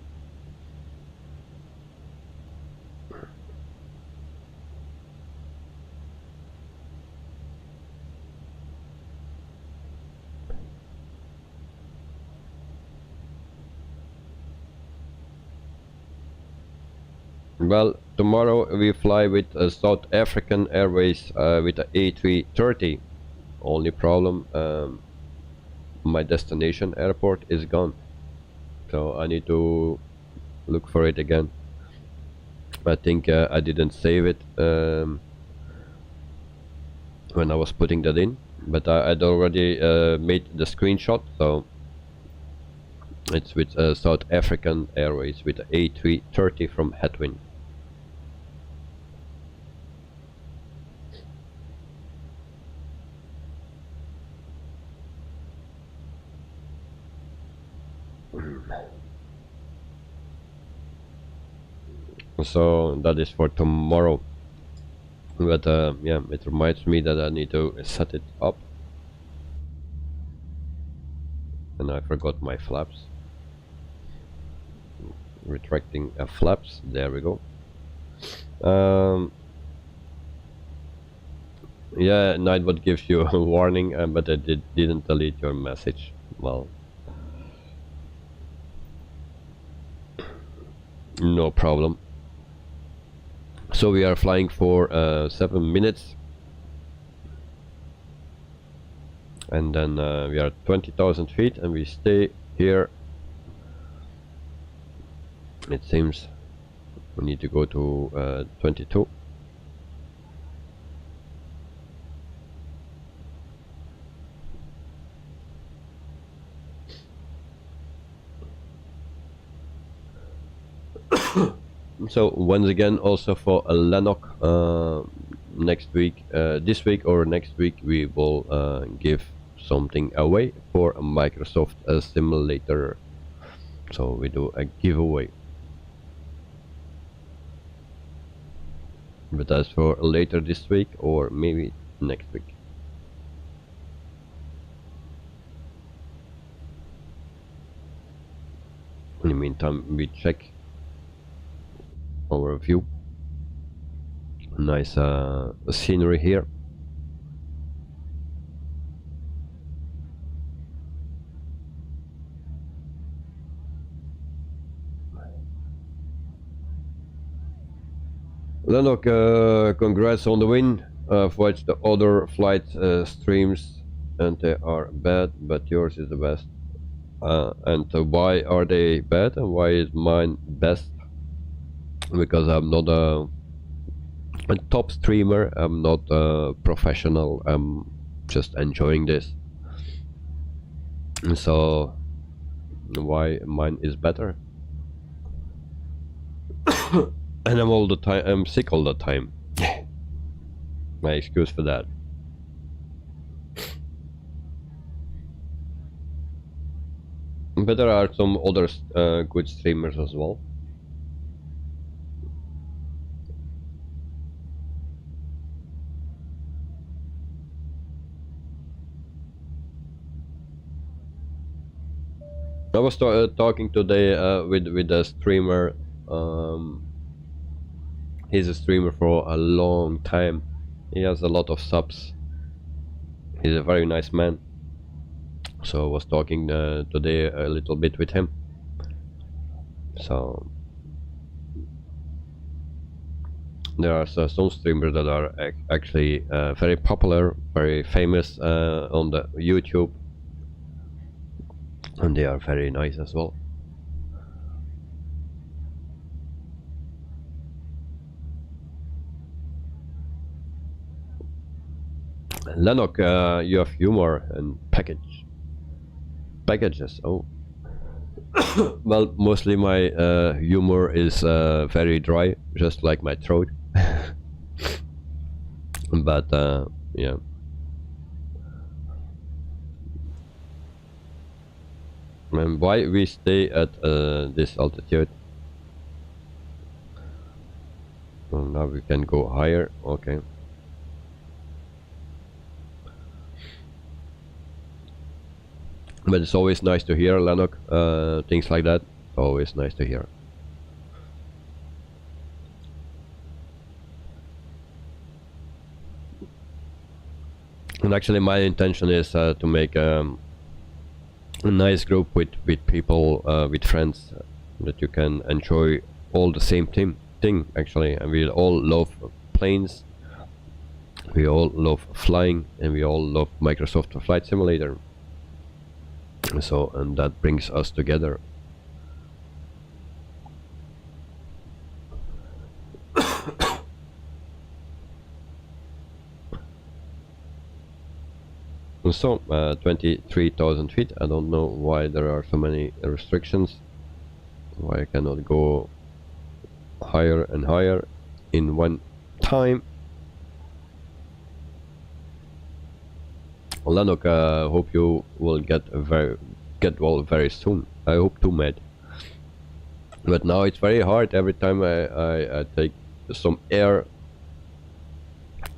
Well, tomorrow we fly with South African Airways with the A330. Only problem, my destination airport is gone, so I need to look for it again. I think I didn't save it when I was putting that in, but I'd already made the screenshot, so it's with South African Airways with the A330 from Headwind. So that is for tomorrow, but yeah, it reminds me that I need to set it up. and I forgot my flaps. Retracting flaps, there we go. Yeah, Nightbot gives you a warning, but I didn't delete your message. Well, no problem. So we are flying for 7 minutes, and then we are at 20,000 feet, and we stay here. It seems we need to go to 22. So once again, also for Lennox, next week, this week or next week, we will give something away for a Microsoft simulator. So we do a giveaway, but that's for later this week or maybe next week. In the meantime, we check our view. Nice scenery here. Lennox, congrats on the win. I've watched the other flight streams and they are bad, but yours is the best. And why are they bad and why is mine best? Because I'm not a top streamer, I'm not a professional, I'm just enjoying this. And so why mine is better? And I'm sick all the time. My excuse for that. But there are some other good streamers as well. I was talking today with a streamer. He's a streamer for a long time. He has a lot of subs. He's a very nice man. So I was talking today a little bit with him. So there are some streamers that are actually very popular, very famous on the YouTube, and they are very nice as well. Lennox, you have humor and packages. Oh, well, mostly my humor is very dry, just like my throat. But yeah. And why we stay at this altitude? Well, now we can go higher. Okay. But it's always nice to hear, Lennox, things like that. Always nice to hear. And actually my intention is to make a nice group with people, with friends, that you can enjoy all the same thing actually. And we all love planes, we all love flying, and we all love Microsoft Flight Simulator. So, and that brings us together. So, 23,000 feet. I don't know why there are so many restrictions, why I cannot go higher and higher in one time. Lennox, hope you will get well very soon. I hope too, mate. But now it's very hard. Every time I take some air,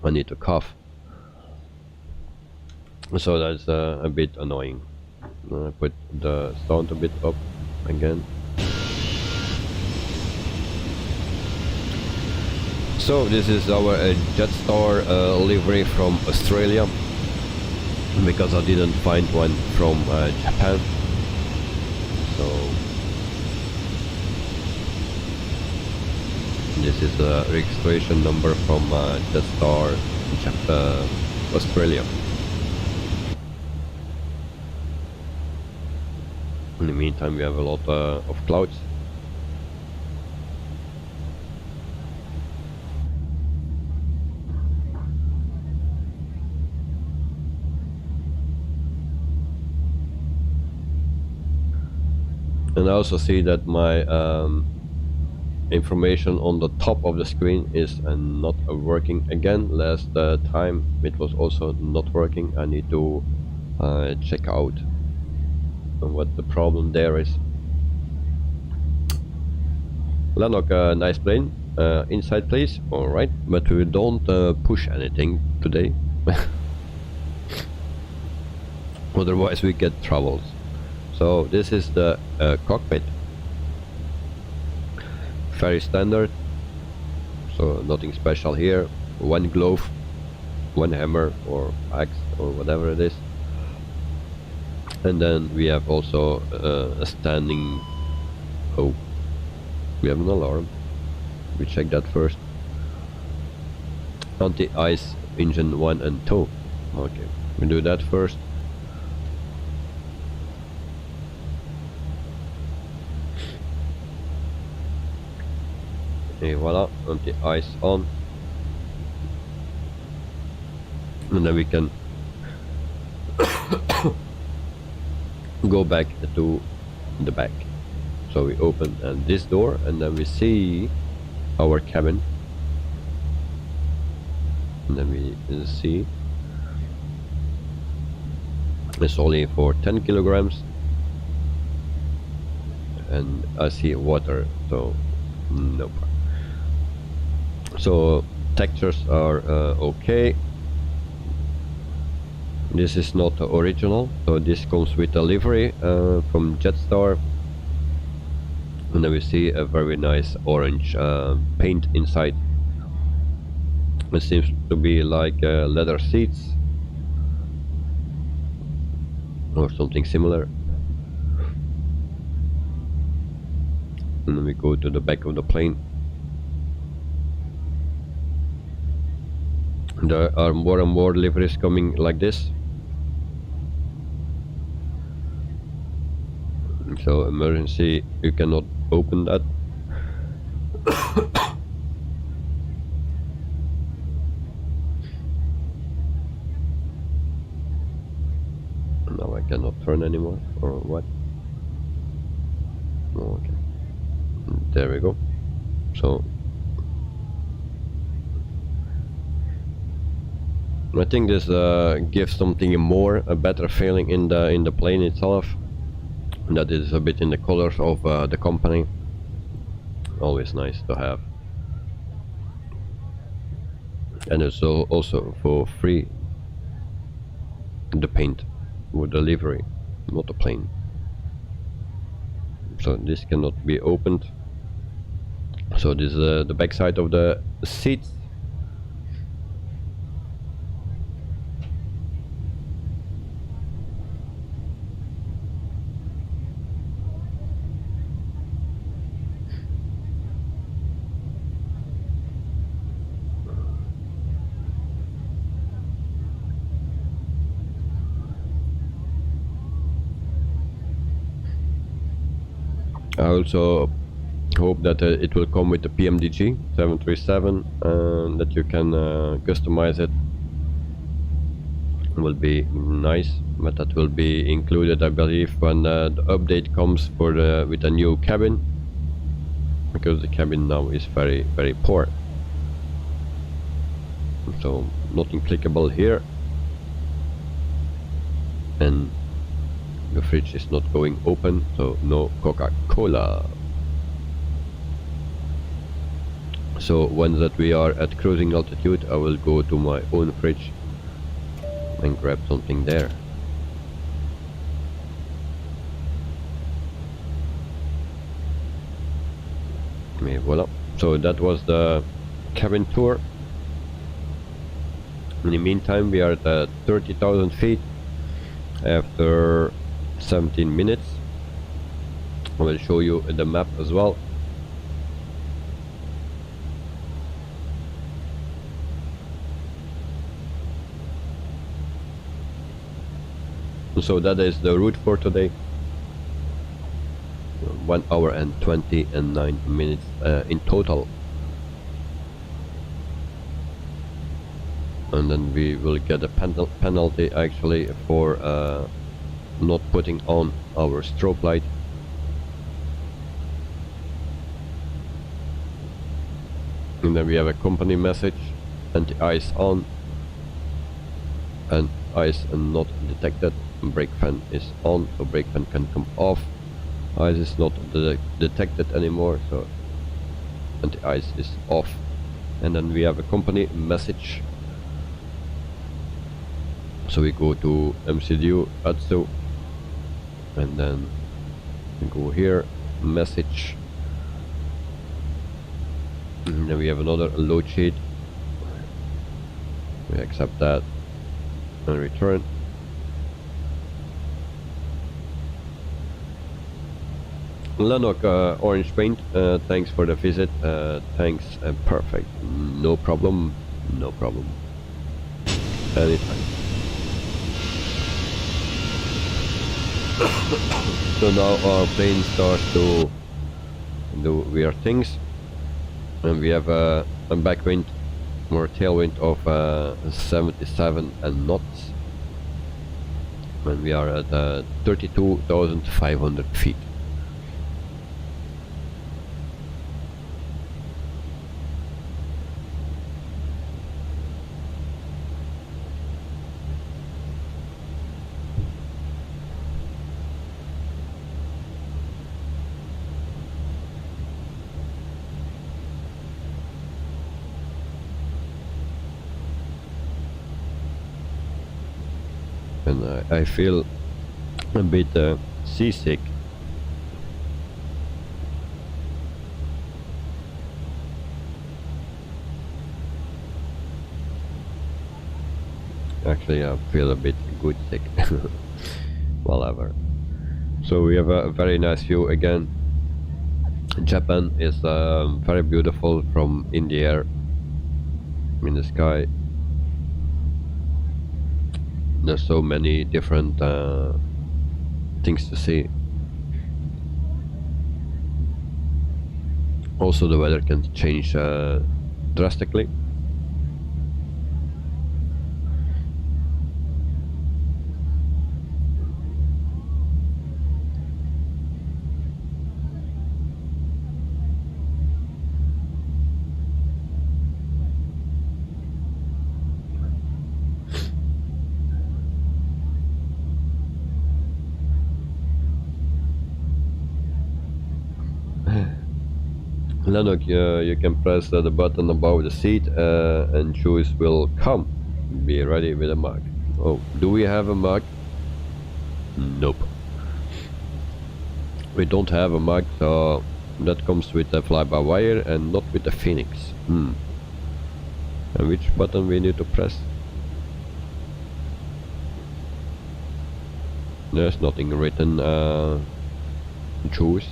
I need to cough. So that's a bit annoying. Put the sound a bit up again. So this is our JetStar livery from Australia, because I didn't find one from Japan. So this is the registration number from JetStar Australia. In the meantime, we have a lot of clouds. And I also see that my information on the top of the screen is not working again. Last time it was also not working. I need to check out what the problem there is. Lanok, nice plane. Inside please. Alright, but we don't push anything today. Otherwise we get troubles. So this is the cockpit. Very standard, so nothing special here. One glove, one hammer or axe or whatever it is. And then we have also a standing... Oh, we have an alarm. We check that first. Anti-ice engine 1 and 2. Okay, we do that first. Okay, voila, anti-ice on. And then we can go back to the back. So we open this door and then we see our cabin. And then we see it's only for 10 kilograms. And I see water, so no problem. So textures are okay. This is not original, so this comes with a livery from JetStar. And then we see a very nice orange paint inside. It seems to be like leather seats or something similar. And then we go to the back of the plane. There are more and more liveries coming like this. So emergency, you cannot open that. Now I cannot turn anymore, or what? Okay, there we go. So I think this gives something more, a better feeling in the plane itself. That is a bit in the colors of the company. Always nice to have. And it's also for free, the paint with the livery, not the plane. So this cannot be opened. So this is the back side of the seats. I also hope that it will come with the PMDG 737 and that you can customize it. Will be nice, but that will be included, I believe, when the update comes for with a new cabin, because the cabin now is very poor. So nothing clickable here, and the fridge is not going open, so no Coca-Cola. So once that we are at cruising altitude, I will go to my own fridge and grab something there. Et voila. So that was the cabin tour. In the meantime, we are at 30,000 feet after 17 minutes. I will show you the map as well. So that is the route for today. 1 hour and 29 minutes in total. And then we will get a penalty actually for not putting on our strobe light. And then we have a company message, anti-ice on and ice not detected. Brake fan is on, so brake fan can come off. Ice is not detected anymore, so anti-ice is off. And then we have a company message. So we go to MCDU ATSU and then we go here, message, and then we have another load sheet. We accept that and return. Lanok orange paint, thanks for the visit. Thanks, perfect, no problem, no problem, anytime. So now our plane starts to do weird things, and we have a backwind or tailwind of 77 knots, and we are at 32,500 feet. And I feel a bit seasick. Actually, I feel a bit good sick. Whatever. So we have a very nice view again. Japan is very beautiful from in the air, in the sky. There's so many different things to see. Also the weather can change drastically. Lanok, you can press the button above the seat and choose will come. Be ready with a mug. Oh, do we have a mug? Nope. We don't have a mug, so that comes with a fly-by-wire and not with the Fenix. And which button we need to press? There's nothing written. Choose.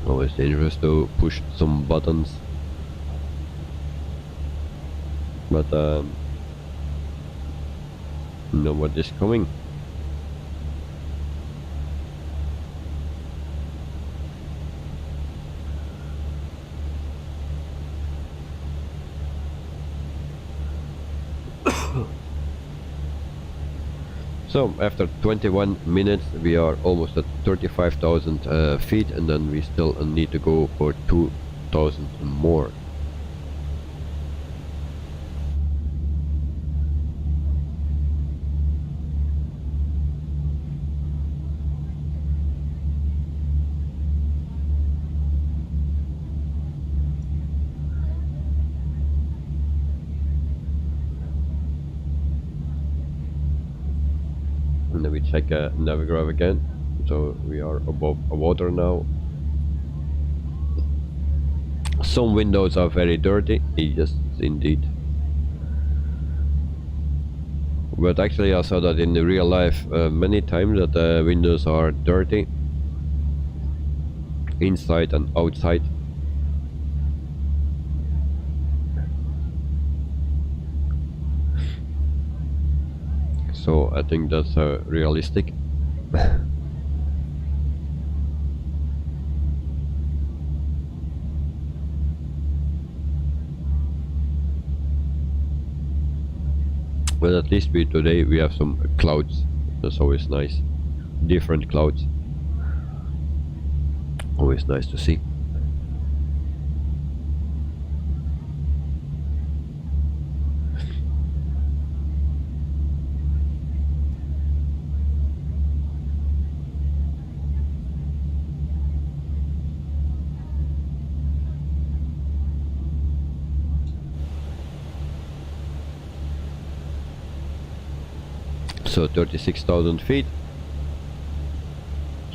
Always dangerous to push some buttons, but know what is coming. So after 21 minutes we are almost at 35,000 feet, and then we still need to go for 2,000 more. And then we check Navigraph again. So we are above water now. Some windows are very dirty. Yes, indeed. But actually I saw that in the real life many times that the windows are dirty. Inside and outside. So I think that's realistic. But at least today we have some clouds. That's always nice. Different clouds. Always nice to see. So 36,000 feet.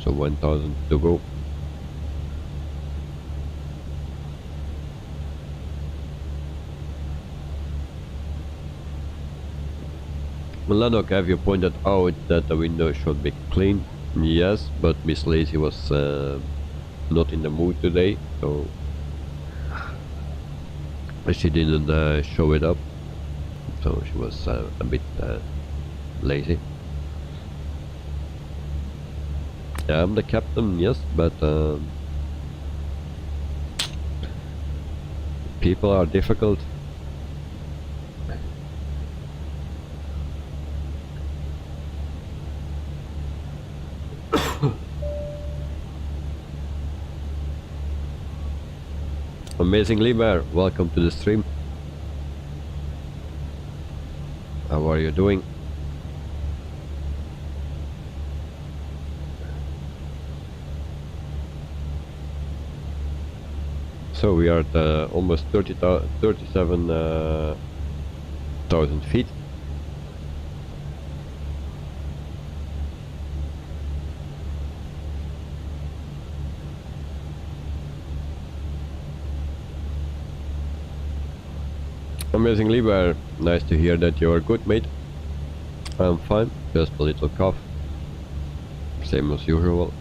So 1,000 to go. Lanok, have you pointed out that the window should be clean? Yes, but Miss Lazy was not in the mood today, so she didn't show it up. So she was a bit lazy. Yeah, I'm the captain, yes, but people are difficult. Amazing Liber, welcome to the stream. How are you doing? So we are at almost 37,000 feet. Amazing Liber, nice to hear that you are good, mate. I'm fine, just a little cough. Same as usual.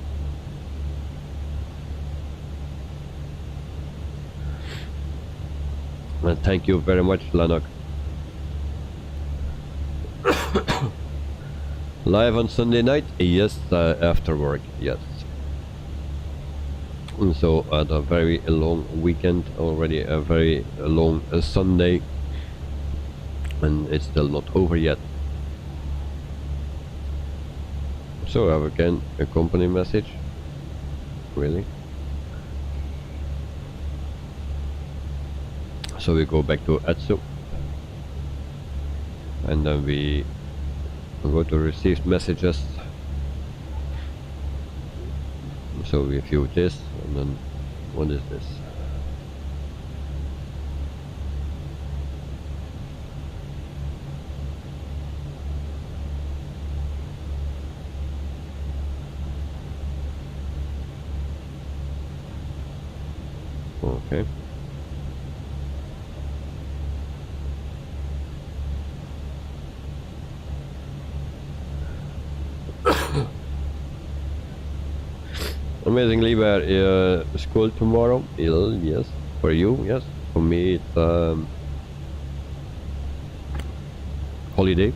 And thank you very much, Lanok. Live on Sunday night? Yes, after work, yes. And so at a very long weekend, already a very long Sunday. And it's still not over yet. So I have again a company message. Really? So we go back to Atsu. And then we go to received messages. So we view this, and then what is this? Okay. Amazing Liber, school tomorrow? Yes. For you, yes. For me, it's holiday.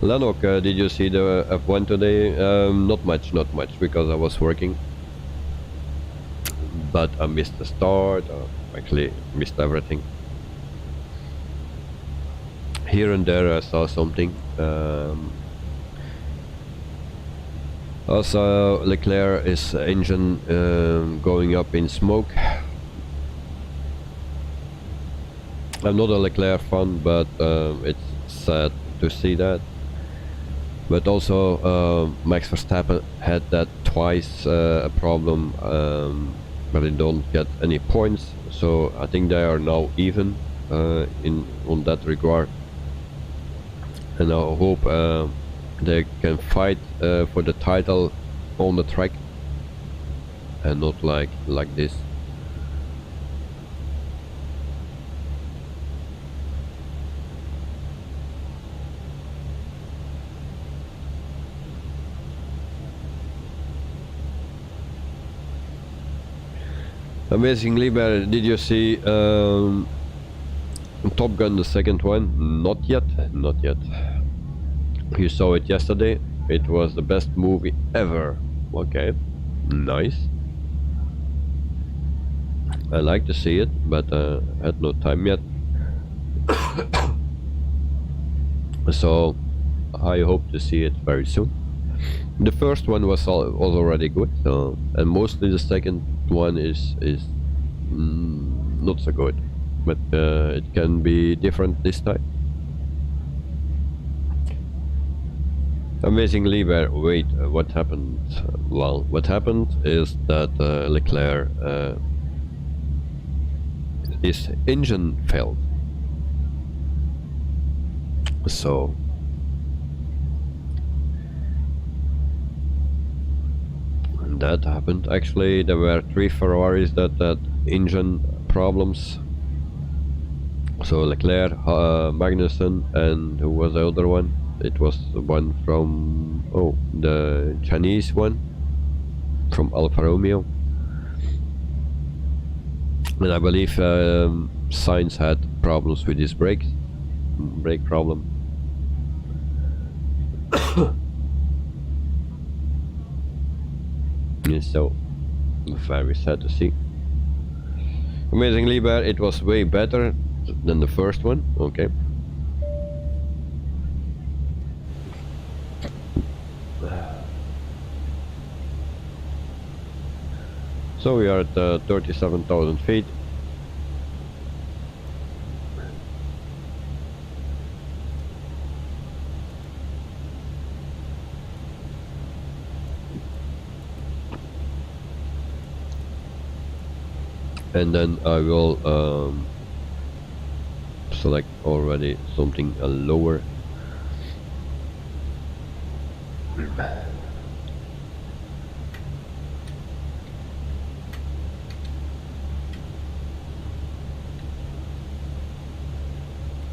Lanok, did you see the F1 today? Not much, because I was working. But I missed the start, actually missed everything. Here and there I saw something. Also Leclerc is engine going up in smoke. I'm not a Leclerc fan, but it's sad to see that. But also Max Verstappen had that twice a problem, but they don't get any points, so I think they are now even on that regard. and I hope they can fight for the title on the track and not like this. Amazingly, but did you see Top Gun, the second one? Not yet, not yet. You saw it yesterday. It was the best movie ever. Okay, nice. I like to see it, but had no time yet. So I hope to see it very soon. The first one was already good, so, and mostly the second one is not so good, but it can be different this time. Amazingly, wait, what happened? Well, what happened is that Leclerc, his engine failed. So that happened. Actually, there were 3 Ferraris that had engine problems. So Leclerc, Magnussen, and who was the other one? It was the one from, oh, the Chinese one from Alfa Romeo. And I believe Sainz had problems with his brake problem. So very sad to see. Amazingly, but it was way better than the first one. Okay. So we are at 37,000 feet. And then I will select already something lower.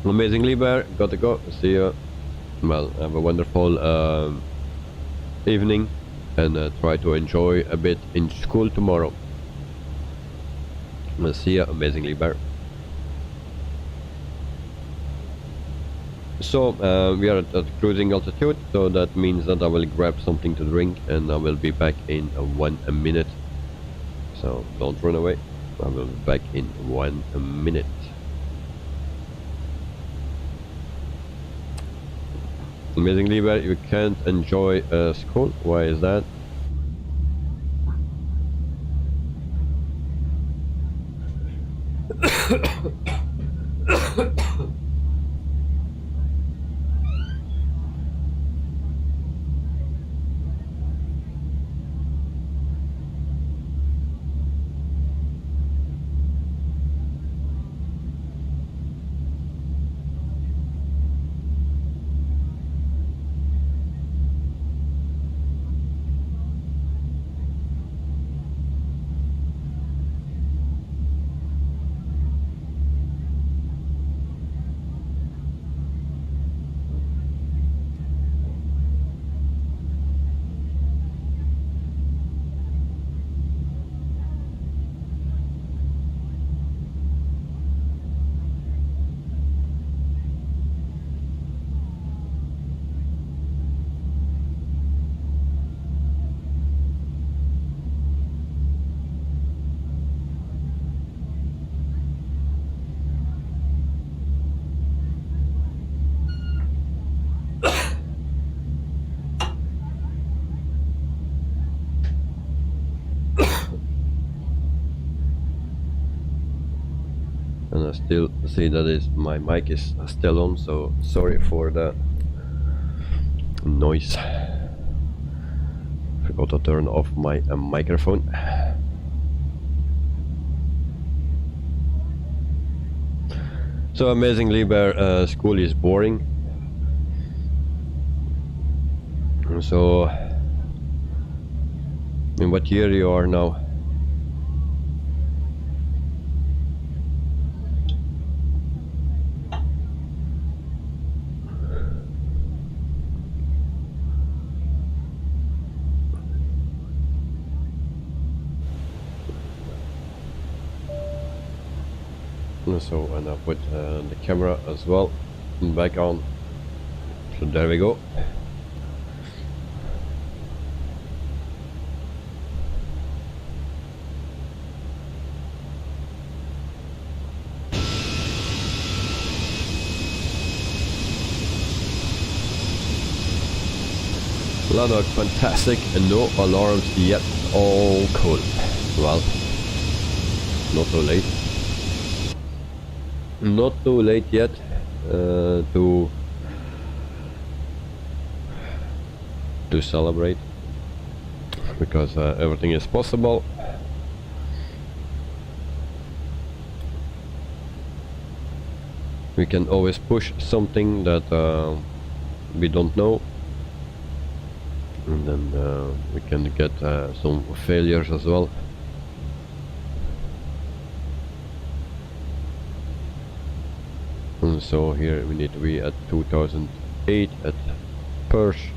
Amazingly, Bear, gotta go. See you. Well, have a wonderful evening, and try to enjoy a bit in school tomorrow. We'll see you, Amazingly Bear. So we are at cruising altitude, so that means that I will grab something to drink and I will be back in 1 minute. So don't run away. I will be back in 1 minute. Amazingly, Bear, you can't enjoy school. Why is that? And I still see that my mic is still on, so sorry for the noise. Forgot to turn off my microphone. So amazingly, Bear, school is boring. So, in what year you are now? So, and I put the camera as well back on. So there we go. Lanark, fantastic, and no alarms yet. All cool. Well, not too late. Not too late yet to celebrate, because everything is possible. We can always push something that we don't know, and then we can get some failures as well. And so here we need to be at 2008 at Perch.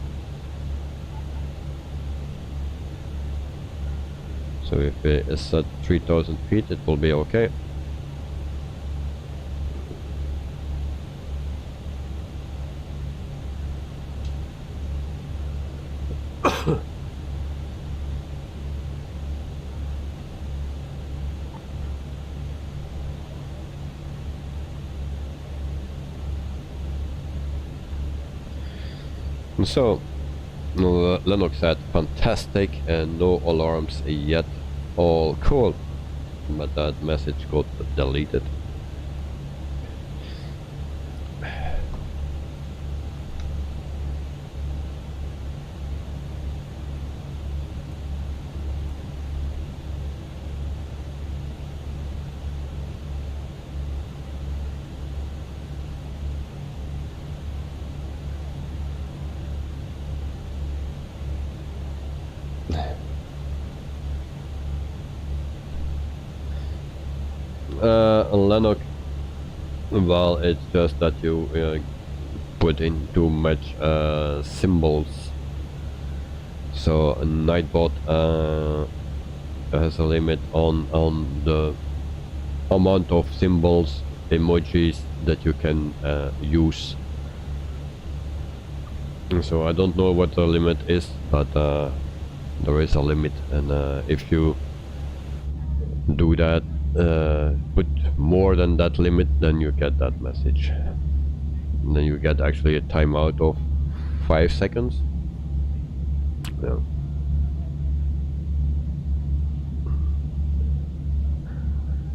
So if it's at 3000 feet, it will be okay. So, Lennox said fantastic and no alarms yet, all cool, but that message got deleted. Lennox, well, it's just that you put in too much symbols. So a Nightbot has a limit on the amount of symbols, emojis that you can use. So I don't know what the limit is, but there is a limit, and if you do that, put more than that limit, then you get that message. And then you get actually a timeout of 5 seconds. Yeah.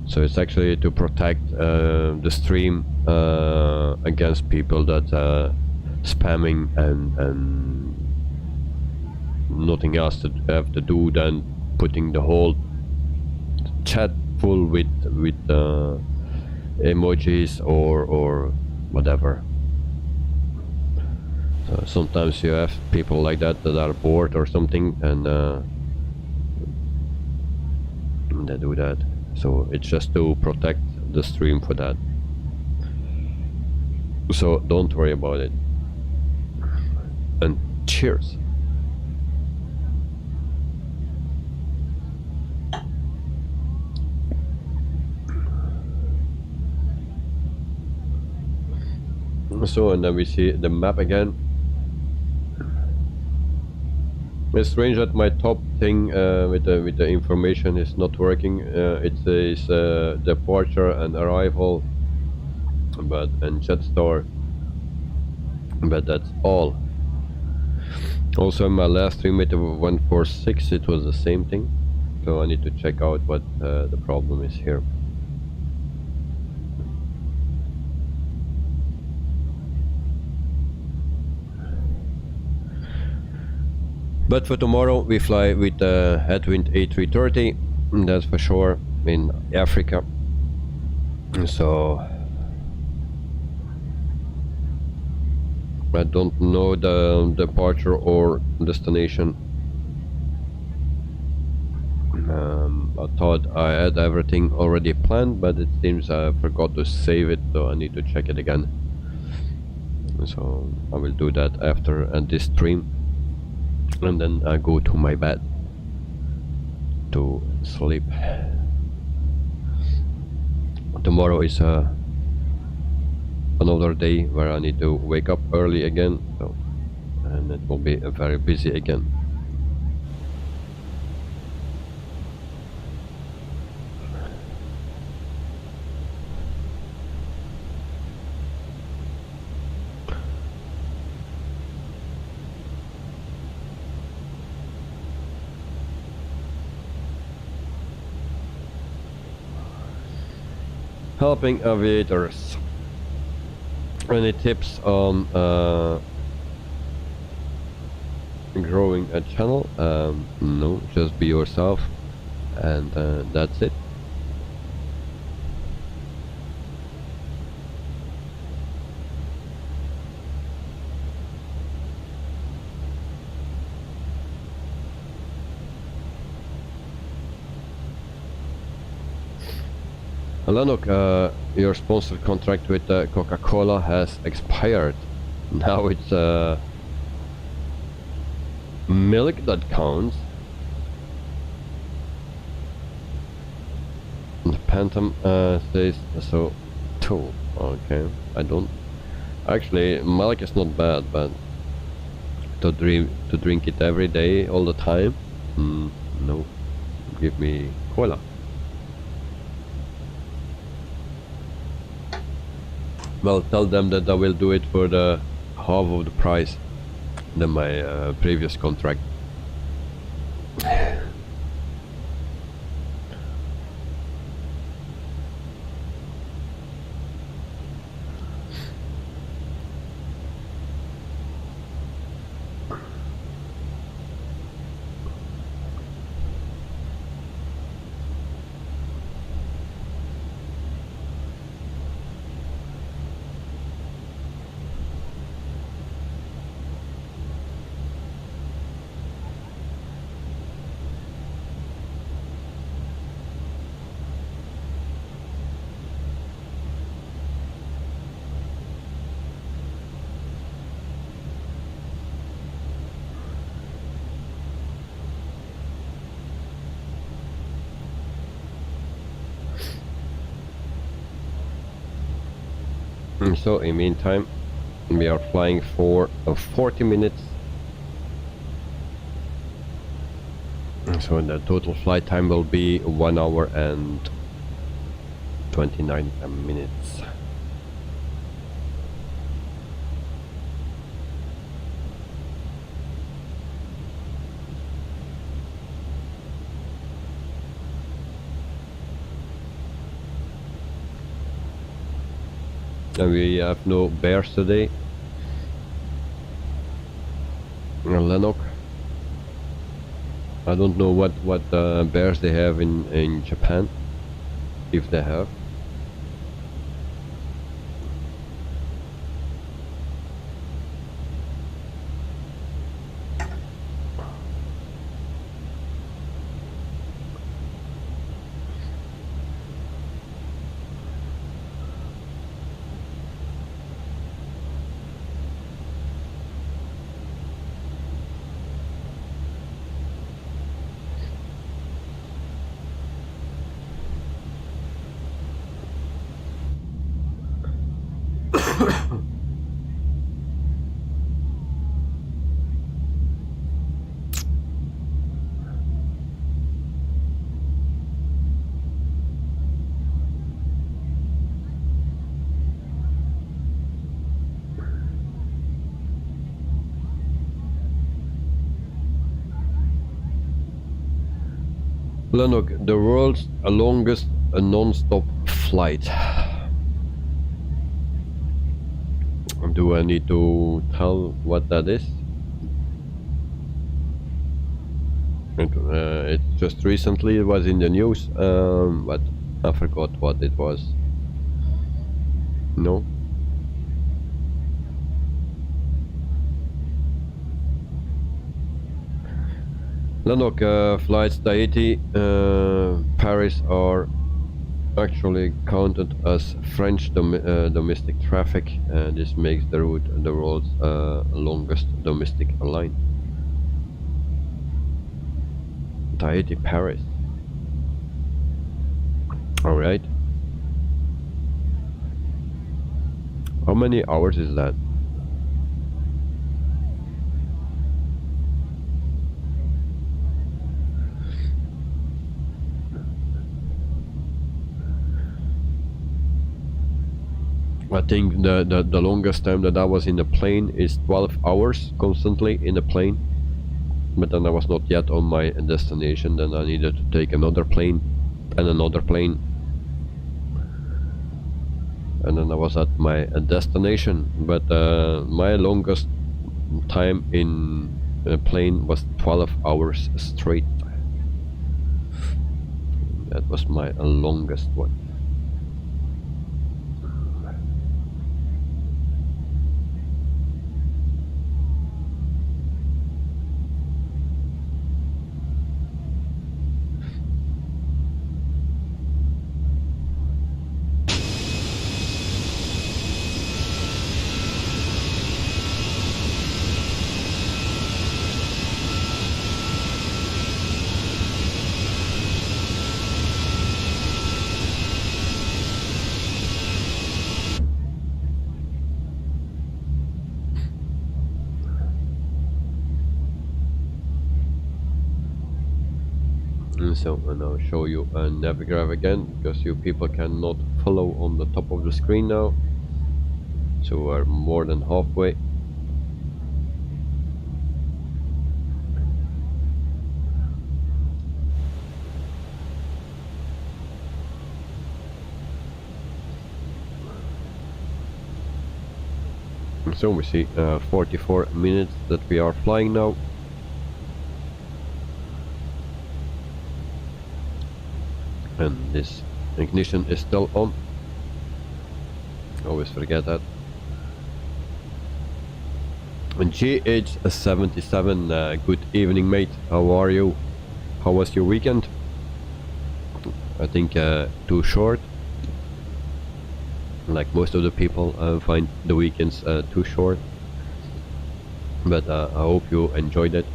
So it's actually to protect the stream against people that spamming and nothing else to have to do than putting the whole chat full with emojis or whatever. So sometimes you have people like that are bored or something, and they do that. So it's just to protect the stream for that. So don't worry about it. And cheers. So, and then we see the map again. It's strange that my top thing with the information is not working. It says departure and arrival, and JetStar, but that's all. Also, in my last stream with the 146, it was the same thing. So I need to check out what the problem is here. But for tomorrow we fly with the headwind A330, that's for sure, in Africa. So I don't know the departure or destination. I thought I had everything already planned, but it seems I forgot to save it, so I need to check it again. So I will do that after this stream, and then I go to my bed to sleep. Tomorrow is another day where I need to wake up early again, so, and it will be very busy again. Helping aviators. Any tips on growing a channel? No, just be yourself, and that's it. Lennox, your sponsored contract with Coca-Cola has expired. Now it's milk that counts. The Phantom says so too. Okay, I don't. Actually, milk is not bad, but to drink it every day, all the time, no. Give me cola. Well, tell them that I will do it for the half of the price than my previous contract. So in meantime, we are flying for 40 minutes. So the total flight time will be 1 hour and 29 minutes. And we have no bears today. Lennox. I don't know what bears they have in Japan, if they have. Lennox, the world's longest non-stop flight. Do I need to tell what that is? It just recently it was in the news, but I forgot what it was. No? Lanok, flights Tahiti, Paris are actually counted as French domestic traffic, and this makes the route the world's longest domestic line. Tahiti, Paris. Alright. How many hours is that? I think the longest time that I was in the plane is 12 hours constantly in the plane. But then I was not yet on my destination, then I needed to take another plane and another plane. And then I was at my destination, but my longest time in a plane was 12 hours straight. That was my longest one. So, and I'll show you a navigraph again, because you people cannot follow on the top of the screen now. So we're more than halfway. So we see 44 minutes that we are flying now. And this ignition is still on. Always forget that. And GH77, good evening, mate. How are you? How was your weekend? I think too short. Like most of the people, find the weekends too short. But I hope you enjoyed it.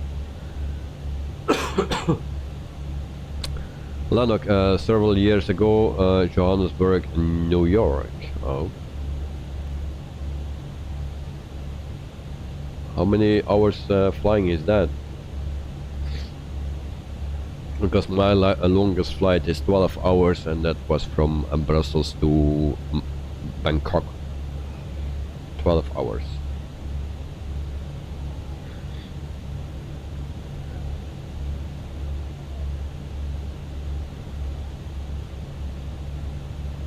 Lanok, several years ago, Johannesburg, New York. Oh. How many hours flying is that? Because my longest flight is 12 hours, and that was from Brussels to Bangkok. 12 hours.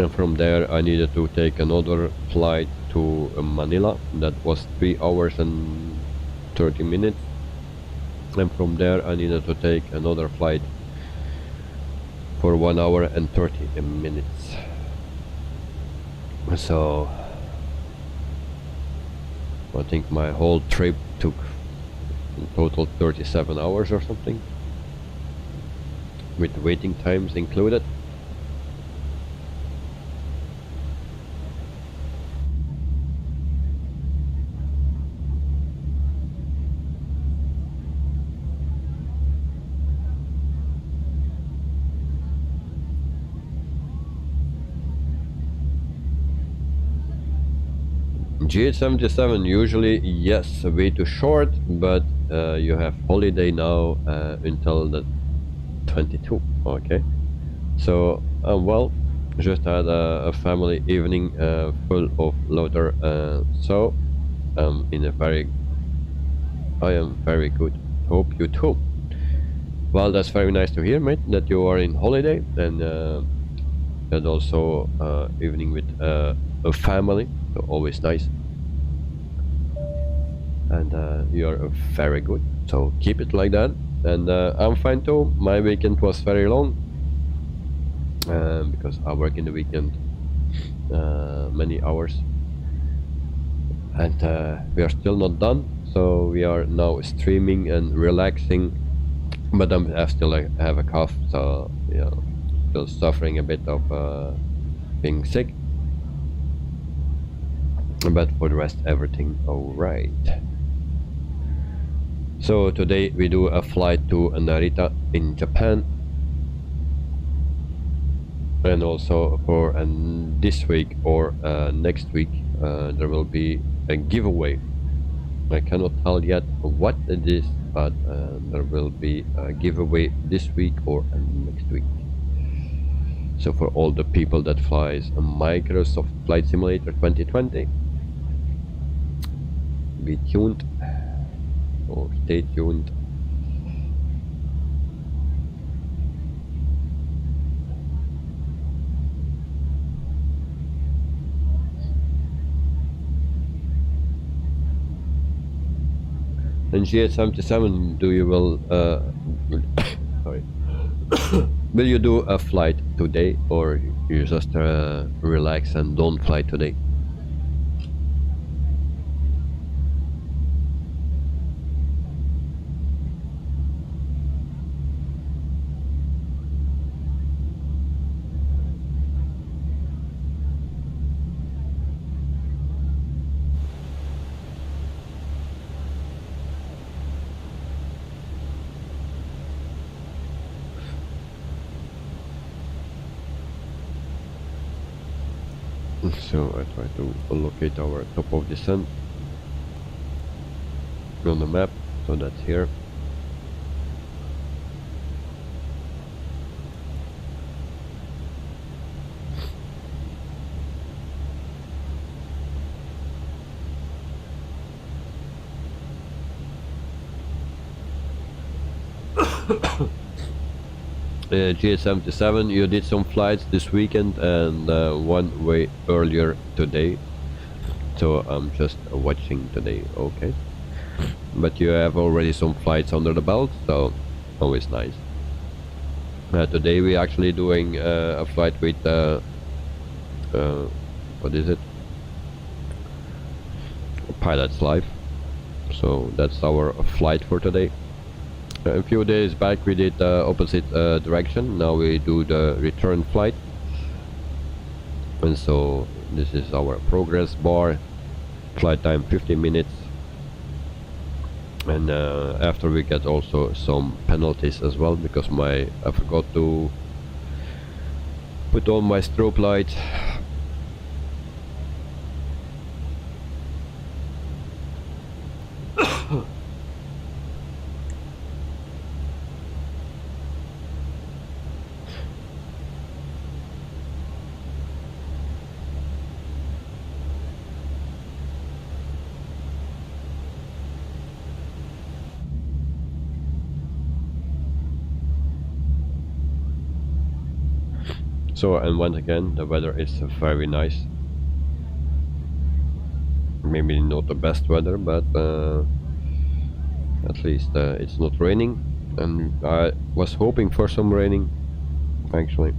And from there I needed to take another flight to Manila. That was 3 hours and 30 minutes. And from there I needed to take another flight for 1 hour and 30 minutes. So I think my whole trip took in total 37 hours or something, with waiting times included. GH77 usually, yes, way too short, but you have holiday now until the 22. Okay, so well, just had a family evening full of laughter, so I am very good. Hope you too. Well, that's very nice to hear, mate, that you are in holiday, and also evening with a family, so always nice. And you're very good, so keep it like that. And I'm fine too. My weekend was very long because I work in the weekend many hours, and we are still not done, so we are now streaming and relaxing but I still have a cough, so yeah, still suffering a bit of being sick. But for the rest, everything alright. So today we do a flight to Narita in Japan, and also for this week or next week there will be a giveaway. I cannot tell yet what it is, but there will be a giveaway this week or next week. So for all the people that flies a Microsoft Flight Simulator 2020, be tuned or stay tuned. And GS77, do you will sorry, will you do a flight today, or you just relax and don't fly today? So I try to locate our top of descent on the map, so that's here. GS77, you did some flights this weekend and one way earlier today, so I'm just watching today. Okay, but you have already some flights under the belt, so always nice. Today we actually doing a flight with what is it, Pilots Live, so that's our flight for today. A few days back we did opposite direction. Now we do the return flight, and so this is our progress bar. Flight time 15 minutes, and after we get also some penalties as well, because I forgot to put on my strobe light. So, and once again, the weather is very nice. Maybe not the best weather, but at least it's not raining, and I was hoping for some raining, actually.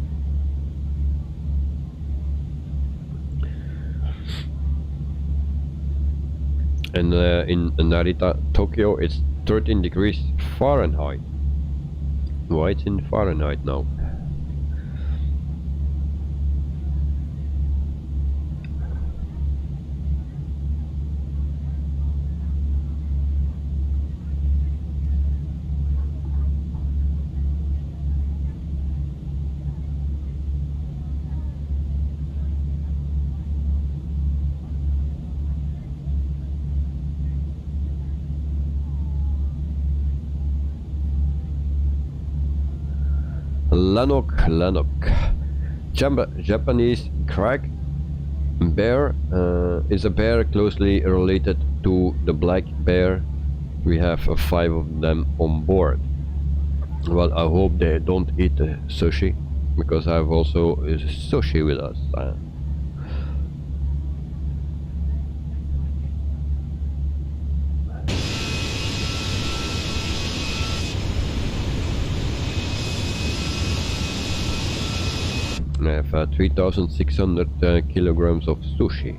And in Narita, Tokyo, it's 13 degrees Fahrenheit. Why it's in Fahrenheit now? Lanok. Japanese crag bear is a bear closely related to the black bear. We have 5 of them on board. Well, I hope they don't eat sushi, because I have also sushi with us. I have 3,600 kilograms of sushi.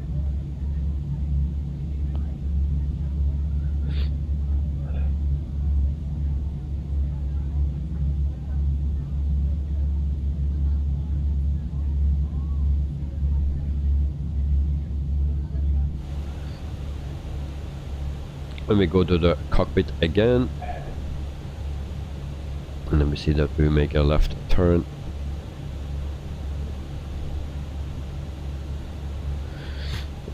And we go to the cockpit again, and then we see that we make a left turn.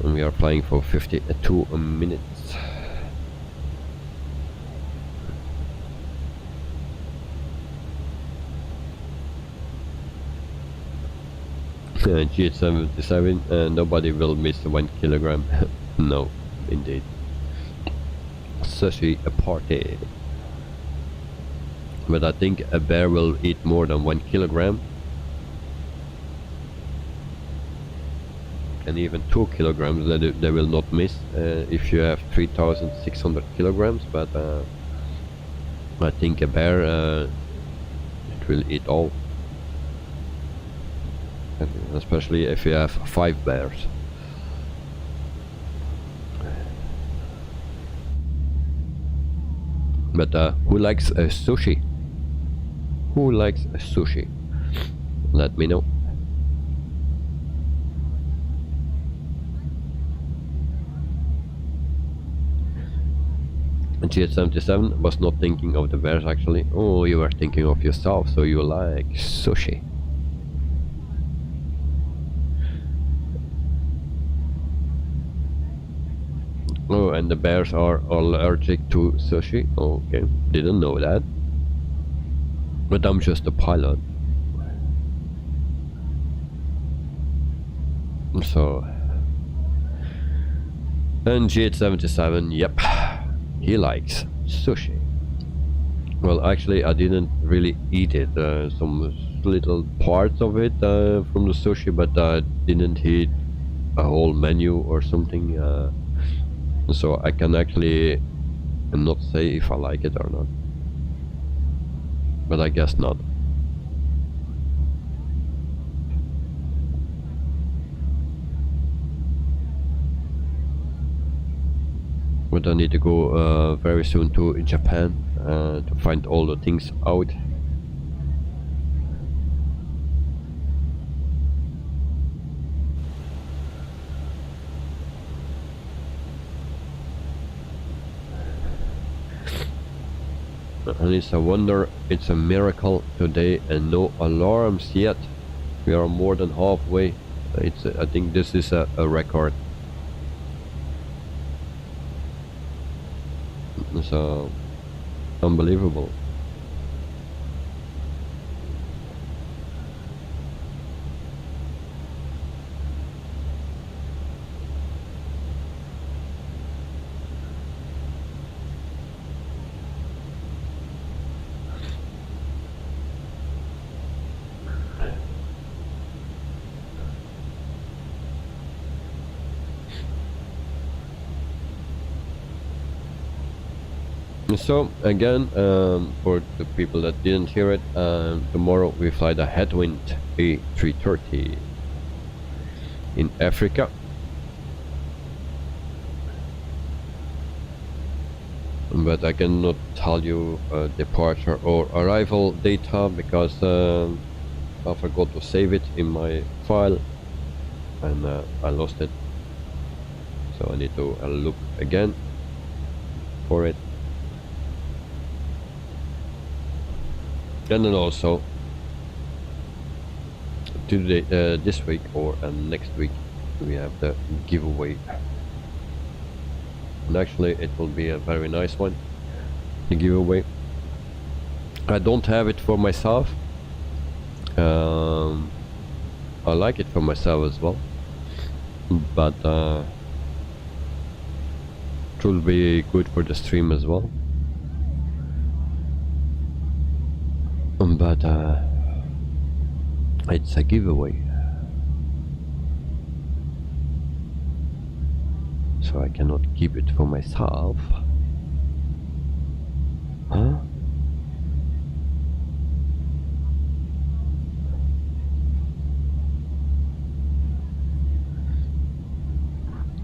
And we are flying for 52 minutes. G77, nobody will miss 1 kilogram. No, indeed. Sushi a party. But I think a bear will eat more than 1 kilogram. And even 2 kilograms they will not miss if you have 3,600 kilograms. But I think a bear it will eat all. Especially if you have 5 bears. But who likes sushi? Who likes sushi? Let me know. And G77 was not thinking of the bears actually. Oh, you were thinking of yourself, so you like sushi. Oh, and the bears are allergic to sushi? Okay, didn't know that. But I'm just a pilot. So... And G77, yep, he likes sushi. Well, actually I didn't really eat it. Some little parts of it from the sushi, but I didn't eat a whole menu or something. So I can actually not say if I like it or not. But I guess not. But I need to go very soon to Japan to find all the things out. And it's a wonder, it's a miracle today, and no alarms yet. We are more than halfway. I think this is a record. So unbelievable. So again, for the people that didn't hear it, tomorrow we fly the Headwind A330 in Africa. But I cannot tell you departure or arrival data because I forgot to save it in my file and I lost it. So I need to look again for it. And then also today, this week or next week, we have the giveaway. And actually it will be a very nice one, the giveaway. I don't have it for myself. I like it for myself as well, but it will be good for the stream as well. But it's a giveaway, so I cannot keep it for myself. Huh?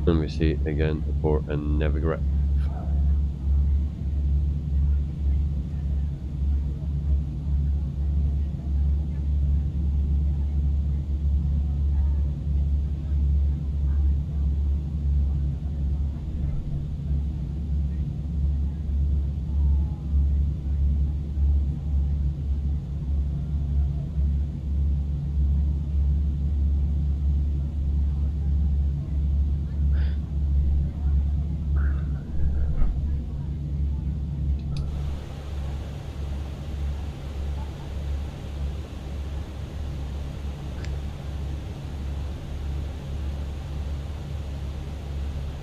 Let me see again for a navigraph.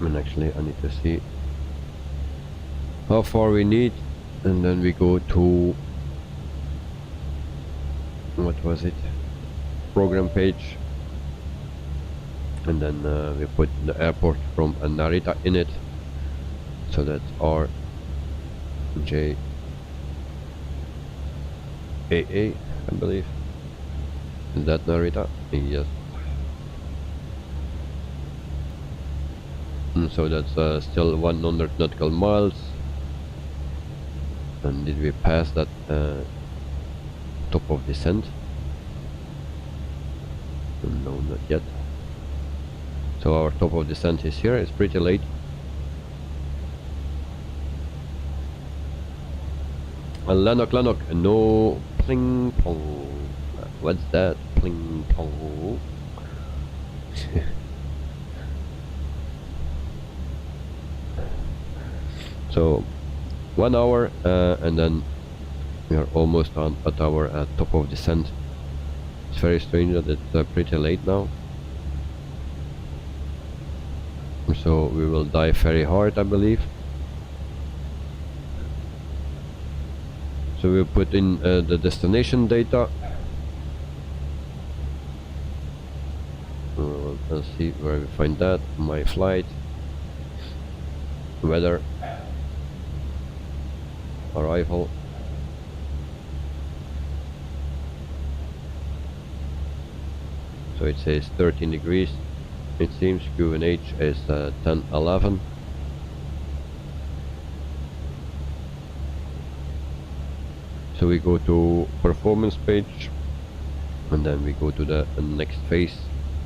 And actually I need to see how far we need, and then we go to, what was it, program page, and then we put the airport from Narita in it, so that's RJAA, I believe. Is that Narita? Yes. And so that's still 100 nautical miles. And did we pass that top of descent? No, not yet. So our top of descent is here. It's pretty late. Lanok, no pling plong. What's that? Pling plong. So 1 hour, and then we are almost at our top of descent. It's very strange that it's pretty late now. So we will dive very hard, I believe. So we'll put in the destination data. Let's see where we find that. My flight, weather, arrival. So it says 13 degrees. It seems QNH is 10-11. So we go to performance page, and then we go to the next phase,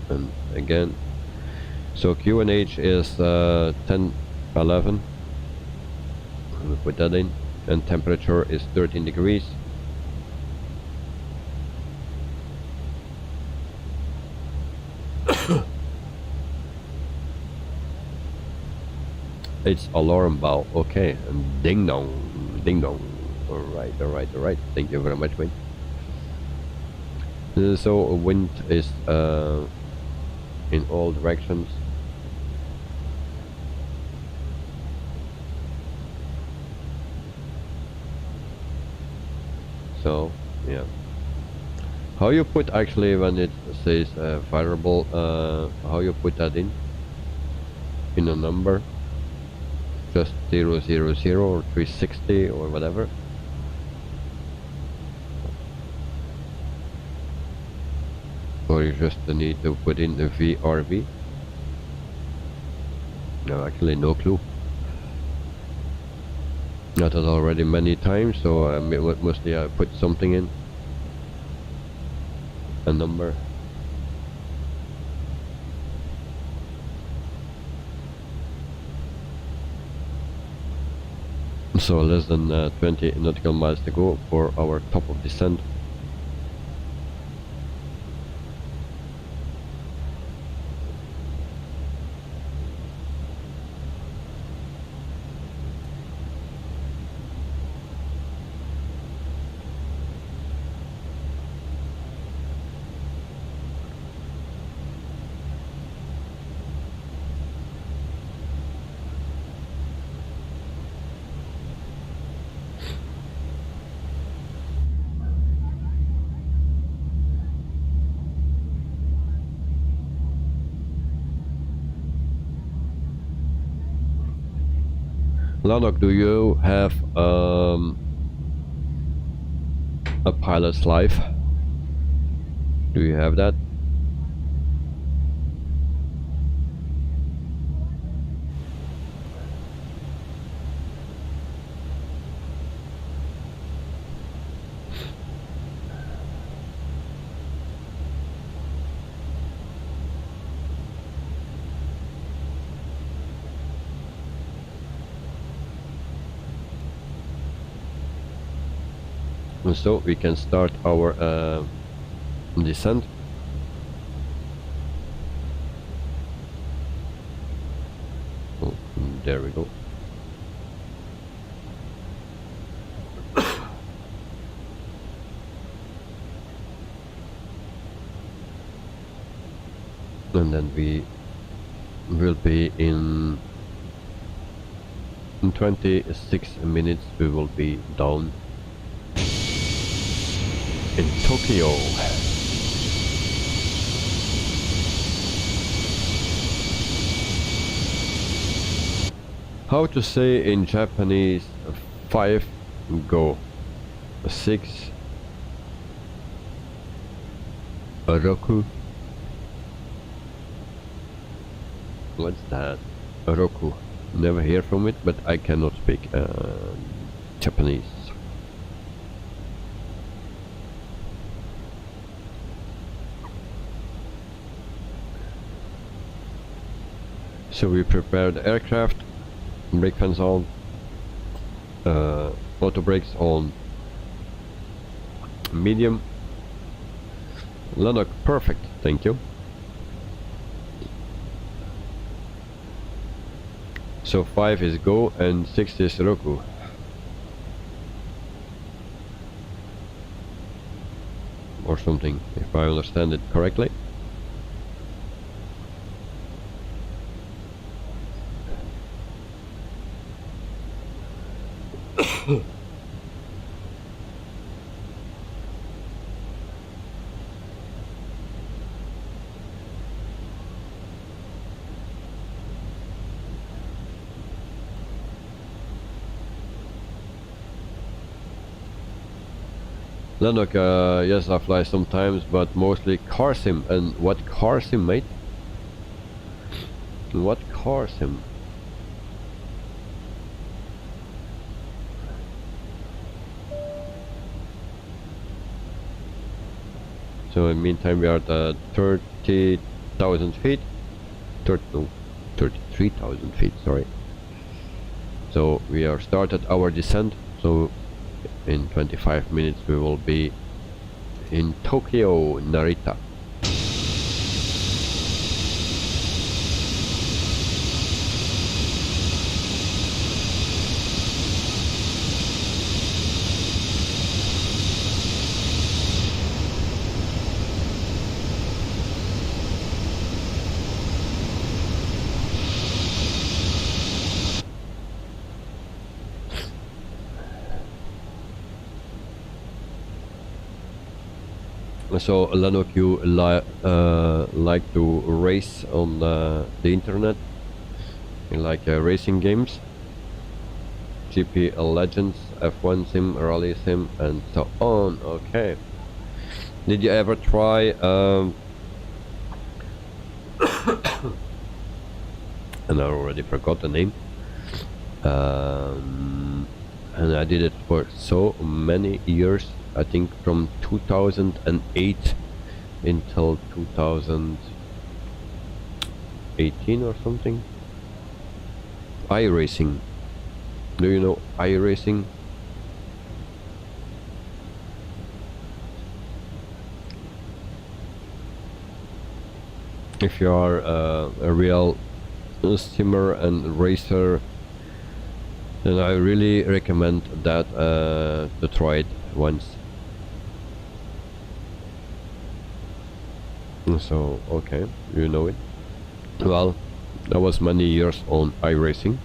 and again. So QNH is 10-11. We put that in, and temperature is 13 degrees. It's alarm bell, okay, and ding dong, ding dong. Alright, thank you very much, mate. So wind is in all directions. So yeah, how you put actually when it says variable, how you put that in a number? Just 000 or 360 or whatever. Or you just need to put in the VRV? No, actually no clue. Not that already many times, so mostly I put something in, a number. So less than 20 nautical miles to go for our top of descent. Lanok, do you have a pilot's life? Do you have that? And so we can start our descent. Oh, there we go. And then we will be in 26 minutes. We will be down in Tokyo. How to say in Japanese 5 go, 6 roku? What's that? Roku. Never hear from it, but I cannot speak Japanese. So we prepared the aircraft, brake fans on, auto brakes on medium. Lanok, perfect, thank you. So 5 is go and 6 is roku. Or something, if I understand it correctly. Lanok, yes, I fly sometimes, but mostly car sim. And what car sim, mate? What car sim? So in the meantime we are at 30,000 feet. No, 33,000 feet, sorry. So we are started our descent. So in 25 minutes we will be in Tokyo, Narita. So Lanok, you like to race on the internet? You like racing games? GP Legends, F1 Sim, Rally Sim, and so on. Okay. Did you ever try and I already forgot the name, and I did it for so many years, I think from 2008 until 2018 or something. iRacing. Do you know iRacing? If you are a real simmer and racer, then I really recommend that to try it once. So okay, you know it. Well, that was many years on iRacing.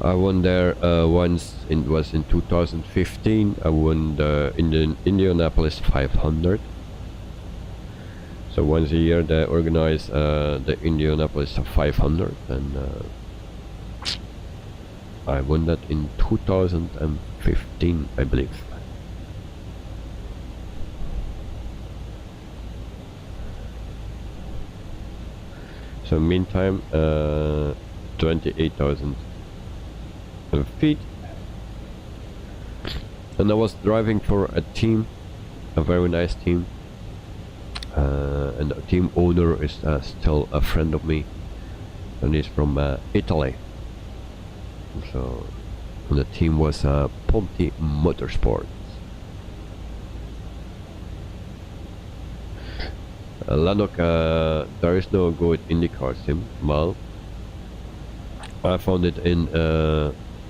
I won there once. It was in 2015. I won the Indianapolis 500. So once a year they organize the Indianapolis 500, and I won that in 2015, I believe. So meantime, 28,000 feet, and I was driving for a team, a very nice team, and the team owner is still a friend of me, and he's from Italy. So the team was Ponti Motorsports. Lanok, there is no good IndyCar sim. Well, I found it in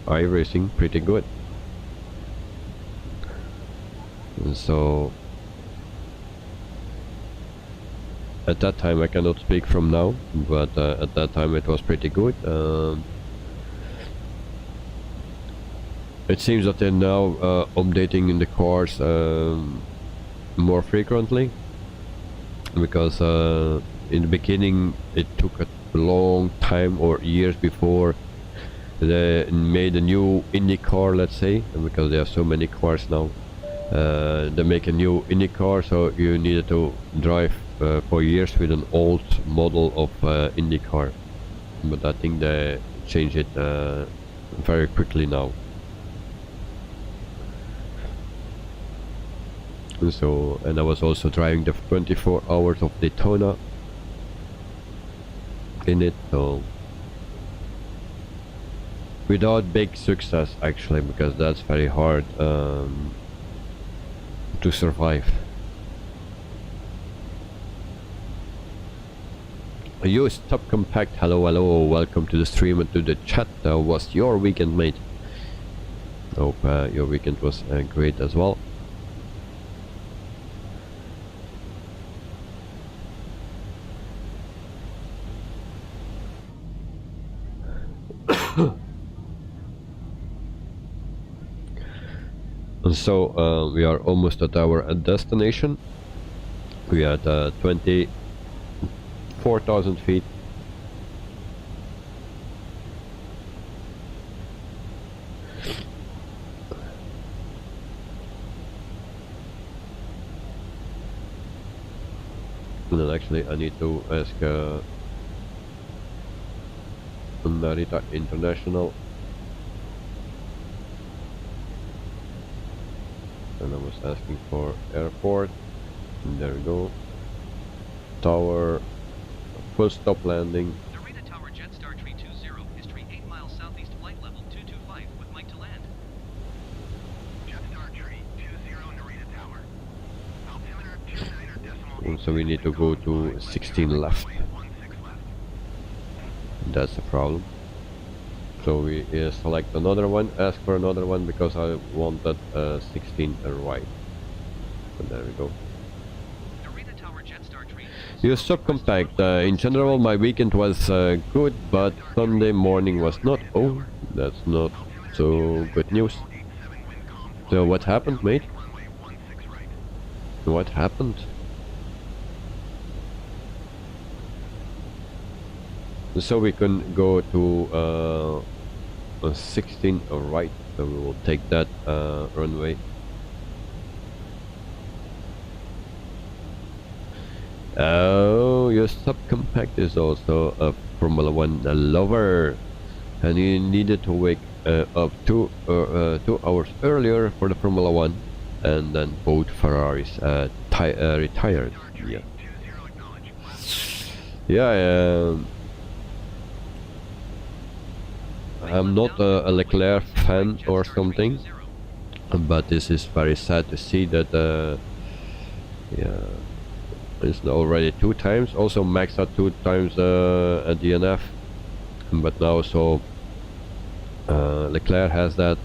iRacing pretty good. And so At that time, I cannot speak from now, but at that time it was pretty good. It seems that they're now updating in the cars more frequently, because in the beginning it took a long time or years before they made a new Indy car, let's say, and because there are so many cars now. They make a new Indy car, so you needed to drive for years with an old model of Indy car. But I think they change it very quickly now. So, and I was also driving the 24 hours of Daytona in it, so without big success actually, because that's very hard to survive. You Stop Compact, hello, welcome to the stream and to the chat. How was your weekend, mate? Hope your weekend was great as well. And so we are almost at our destination. We are at 24,000 feet. And then actually I need to ask Narita International. And I was asking for airport, and there we go. Tower, full stop landing. Narita Tower JetStar 320, history 8 miles southeast, flight level 225 with Mike to land. JetStar 320 Narita Tower. Altimeter 29.8. So we need to go to 16 left. That's the problem. So we select another one, ask for another one, because I wanted 16 right. And there we go. You subcompact. In general, my weekend was good, but Sunday morning was not. Oh, that's not so good news. So what happened, mate? What happened? So we can go to 16 right, so we will take that runway. Oh, your subcompact is also a Formula 1 lover, and you needed to wake up 2 hours earlier for the Formula 1, and then both Ferraris retired. Yeah. I'm not a Leclerc fan or something, but this is very sad to see that yeah, it's already 2 times. Also Max had 2 times a DNF, but now so Leclerc has that.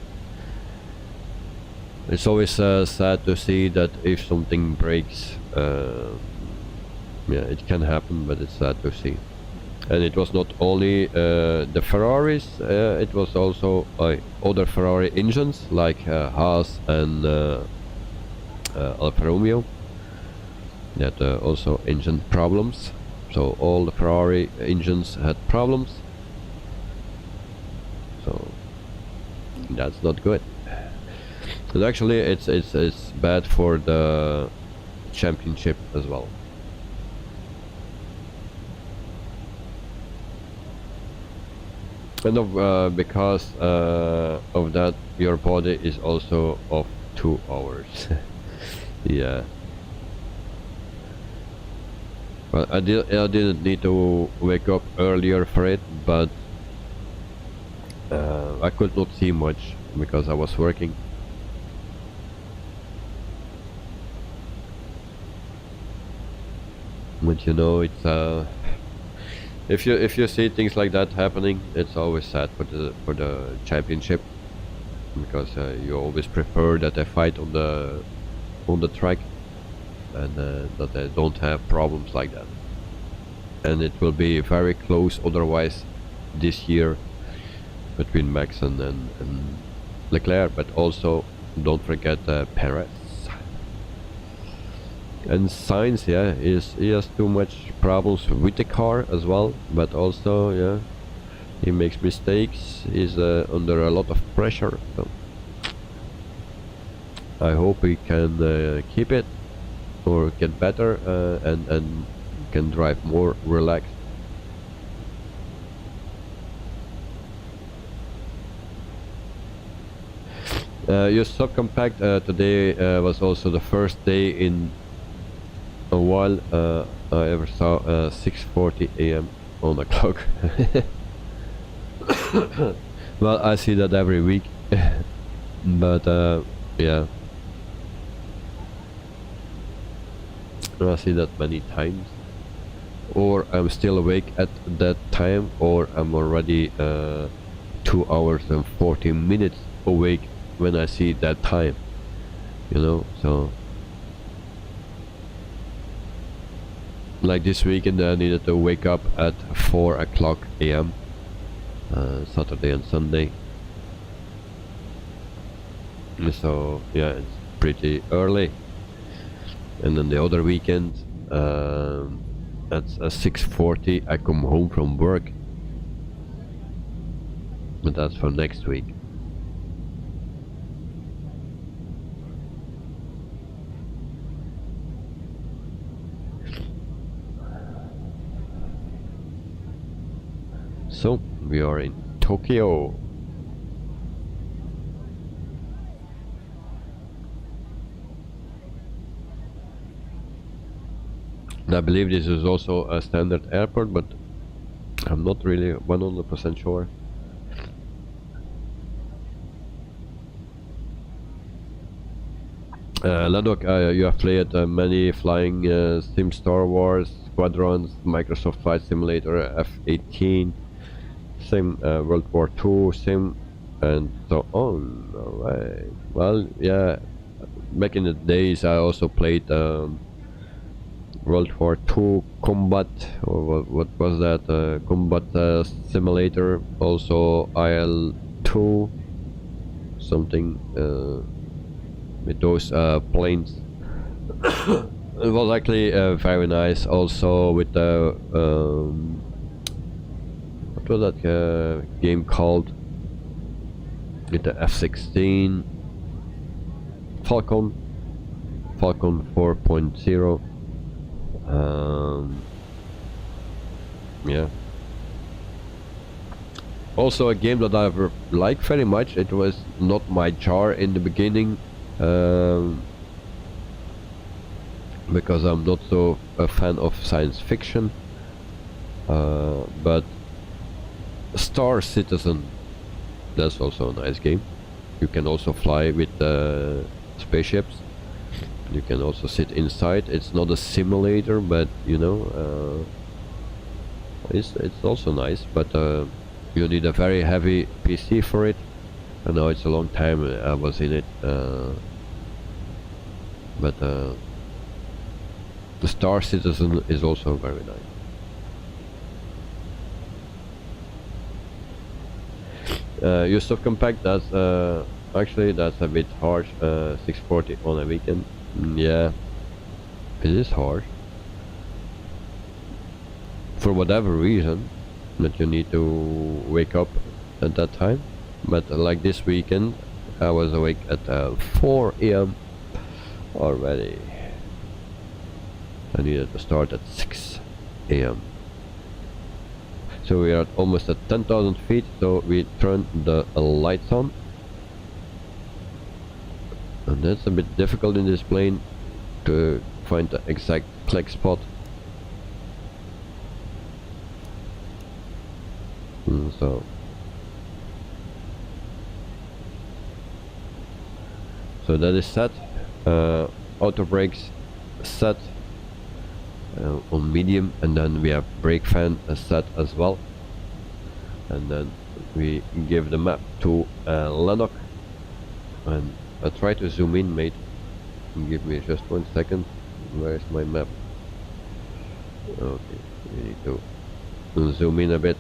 It's always sad to see that if something breaks, yeah, it can happen, but it's sad to see. And it was not only the Ferraris, it was also other Ferrari engines like Haas and Alfa Romeo that also engine problems. So all the Ferrari engines had problems. So that's not good. And actually it's bad for the championship as well. And because of that, your body is also off 2 hours. Yeah. Well, I didn't need to wake up earlier for it, but I could not see much because I was working. But you know, it's if you see things like that happening, it's always sad for the championship, because you always prefer that they fight on the track, and that they don't have problems like that. and it will be very close otherwise this year between Max and Leclerc, but also don't forget Perez. And Sainz, yeah, he has too much problems with the car as well, but also, yeah, he makes mistakes, he's under a lot of pressure, so I hope he can keep it or get better and can drive more relaxed. Your subcompact today was also the first day in a while I ever saw 6:40 a.m. on the clock. Well, I see that every week, but yeah, I see that many times. Or I'm still awake at that time, or I'm already 2 hours and 40 minutes awake when I see that time, you know. So like this weekend I needed to wake up at 4 o'clock a.m. Saturday and Sunday, so yeah, it's pretty early. And then the other weekend at 6:40 I come home from work, but that's for next week. So we are in Tokyo. And I believe this is also a standard airport, but I'm not really 100% sure. Ladok, you have played many flying sim, Star Wars, Quadrant, Microsoft Flight Simulator, F-18, sim, World War II sim, and so on. Alright, well, yeah, back in the days I also played World War II combat, or what was that, combat simulator, also IL-2, something with those planes. It was actually very nice. Also with the what was that game called, with the F-16 Falcon 4.0. Yeah, also a game that I've liked very much. It was not my jar in the beginning, because I'm not so a fan of science fiction, but Star Citizen, that's also a nice game. You can also fly with spaceships. You can also sit inside. It's not a simulator, but you know, it's also nice, but you need a very heavy PC for it. I know it's a long time I was in it, but the Star Citizen is also very nice. Your subcompact, that's actually that's a bit harsh. 640 on a weekend. Yeah, it is hard for whatever reason that you need to wake up at that time. But like this weekend I was awake at 4 a.m. already. I needed to start at 6 a.m. So we are at almost at 10,000 feet, so we turn the lights on. And that's a bit difficult in this plane to find the exact click spot. So that is set. Auto brakes set on medium, and then we have brake fan set as well. And then we give the map to Lennox, and I try to zoom in, mate. Give me just 1 second. Where is my map? Okay, we need to zoom in a bit,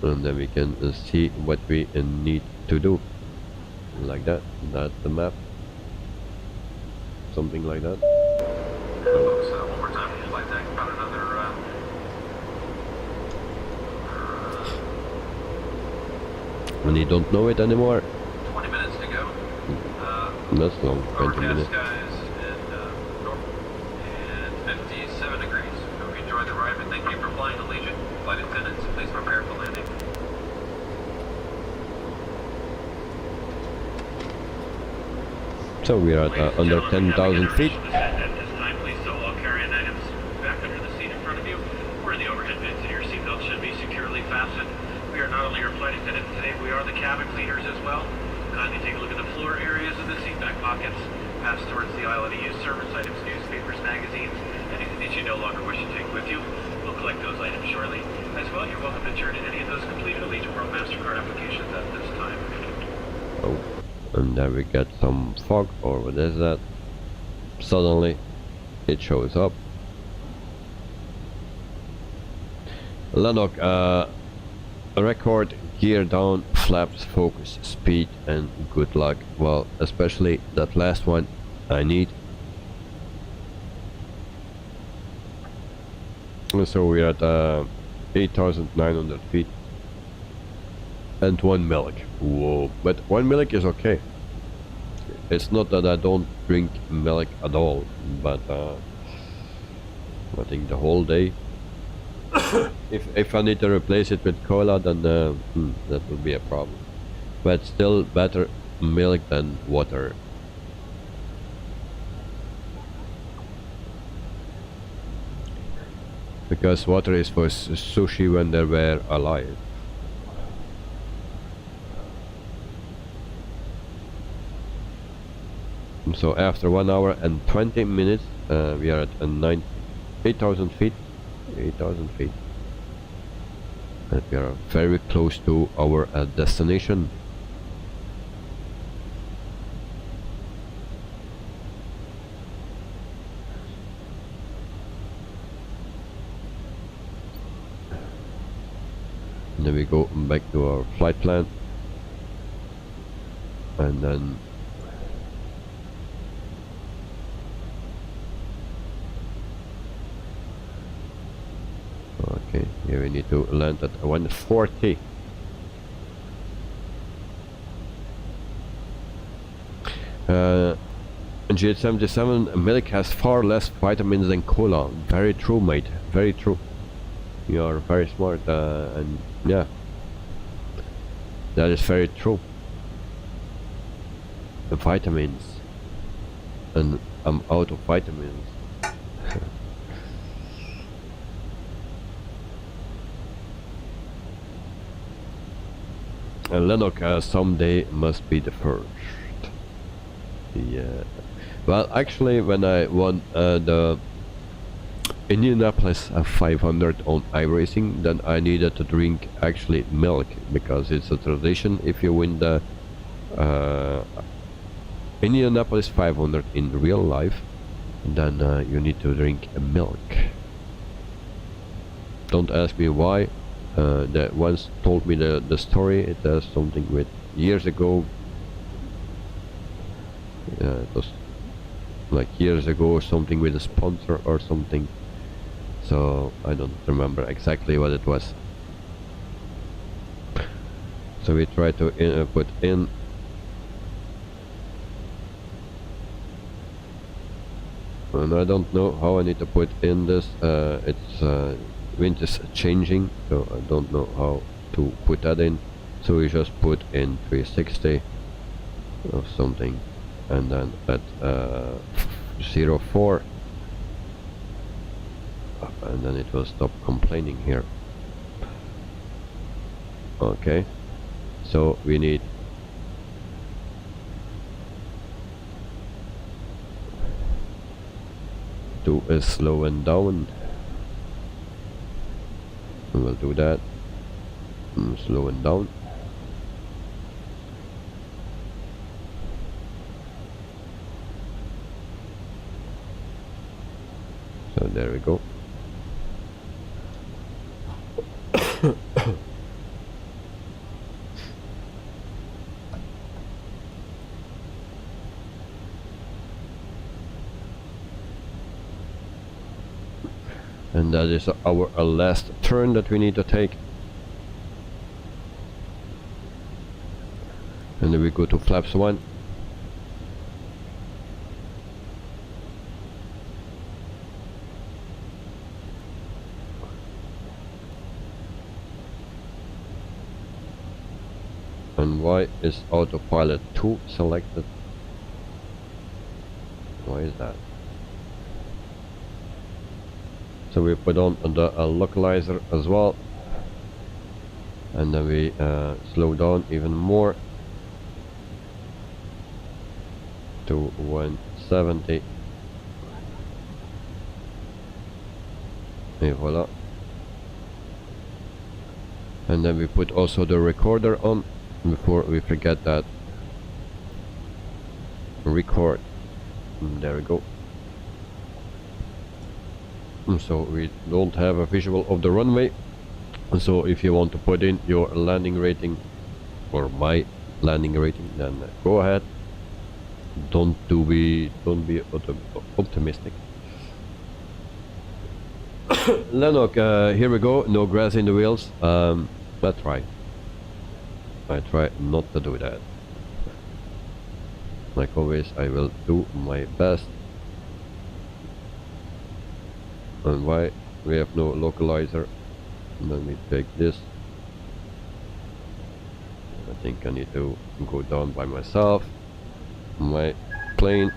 and then we can see what we need to do. Like that. That's the map. Something like that. Folks, one more time, would you like to ask about another, And you don't know it anymore. 20 minutes to go. That's long, 20 minutes. Skies and 57 degrees. Hope you enjoyed the ride, and thank you for flying Allegiant. Flight attendants, please prepare for landing. So we are at under 10,000 feet. At this time, please stow all carry-on items back under the seat in front of you, or in the overhead bins, and your seatbelt should be securely fastened. We are not only your flight attendants today, we are the cabin cleaners as well. Kindly take a look at the floor areas of the seat back pockets. Pass towards the aisle any used service items, newspapers, magazines, anything that you no longer wish to take with you. We'll collect those items shortly. As well, you're welcome to turn in any of those completed Allegiant World MasterCard applications at this time. Oh, and there we get some fog, or what is that? Suddenly, it shows up. Lanok, record, gear down, flaps, focus, speed, and good luck. Well, especially that last one I need. So we're at 8,900 feet and 1 milk. Whoa, but 1 milk is okay. It's not that I don't drink milk at all, but I think the whole day. If I need to replace it with cola, then that would be a problem. But still better milk than water. Because water is for sushi when they were alive. So after 1 hour and 20 minutes, we are at 8,000 feet. 8,000 feet. And we are very close to our destination. And then we go back to our flight plan. And then okay, here we need to land at 140. J77 milk has far less vitamins than cola. Very true, mate. Very true. You are very smart, and yeah, that is very true. The vitamins, and I'm out of vitamins. And Lennox someday must be the first. Yeah. Well, actually, when I won the Indianapolis 500 on iRacing, then I needed to drink actually milk, because it's a tradition. If you win the Indianapolis 500 in real life, then you need to drink milk. Don't ask me why. That once told me the story. It has something with years ago. It was like years ago, something with a sponsor or something. So I don't remember exactly what it was. So we try to put in. And I don't know how I need to put in this. It's wind is changing, so I don't know how to put that in. So we just put in 360 or something, and then at 04, and then it will stop complaining here. Okay, so we need to slow and down. We'll do that. Slow and down. So there we go. And that is our last turn that we need to take. And then we go to flaps 1. And why is autopilot 2 selected? Why is that? So we put on the localizer as well, and then we slow down even more to 170. Et voila. And then we put also the recorder on before we forget that. Record. There we go. So we don't have a visual of the runway. So if you want to put in your landing rating or my landing rating, then go ahead. Don't be optimistic. Lennox, here we go. No grass in the wheels. I try not to do that. Like always, I will do my best. And why we have no localizer? Let me take this. I think I need to go down by myself. My plane.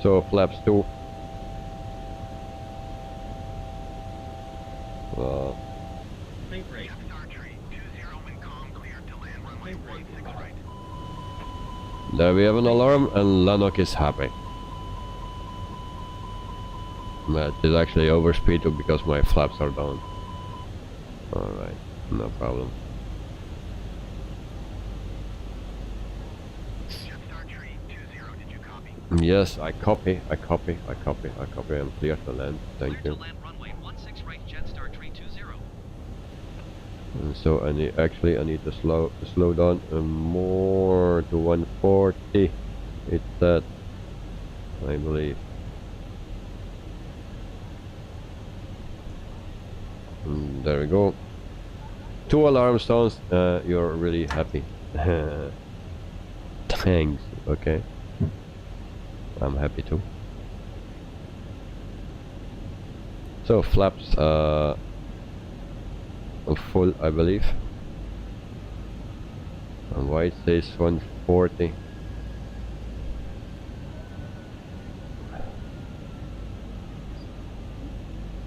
So flaps 2. There we have an alarm, and Lennox is happy. It is actually overspeed because my flaps are down. Alright, no problem. Yes, I copy. I'm clear to land. Thank you. And so I need to slow down more to 140. It's that, I believe. And there we go. 2 alarm sounds. You're really happy. Thanks. Okay. I'm happy too. So flaps full, I believe. And why it says 140?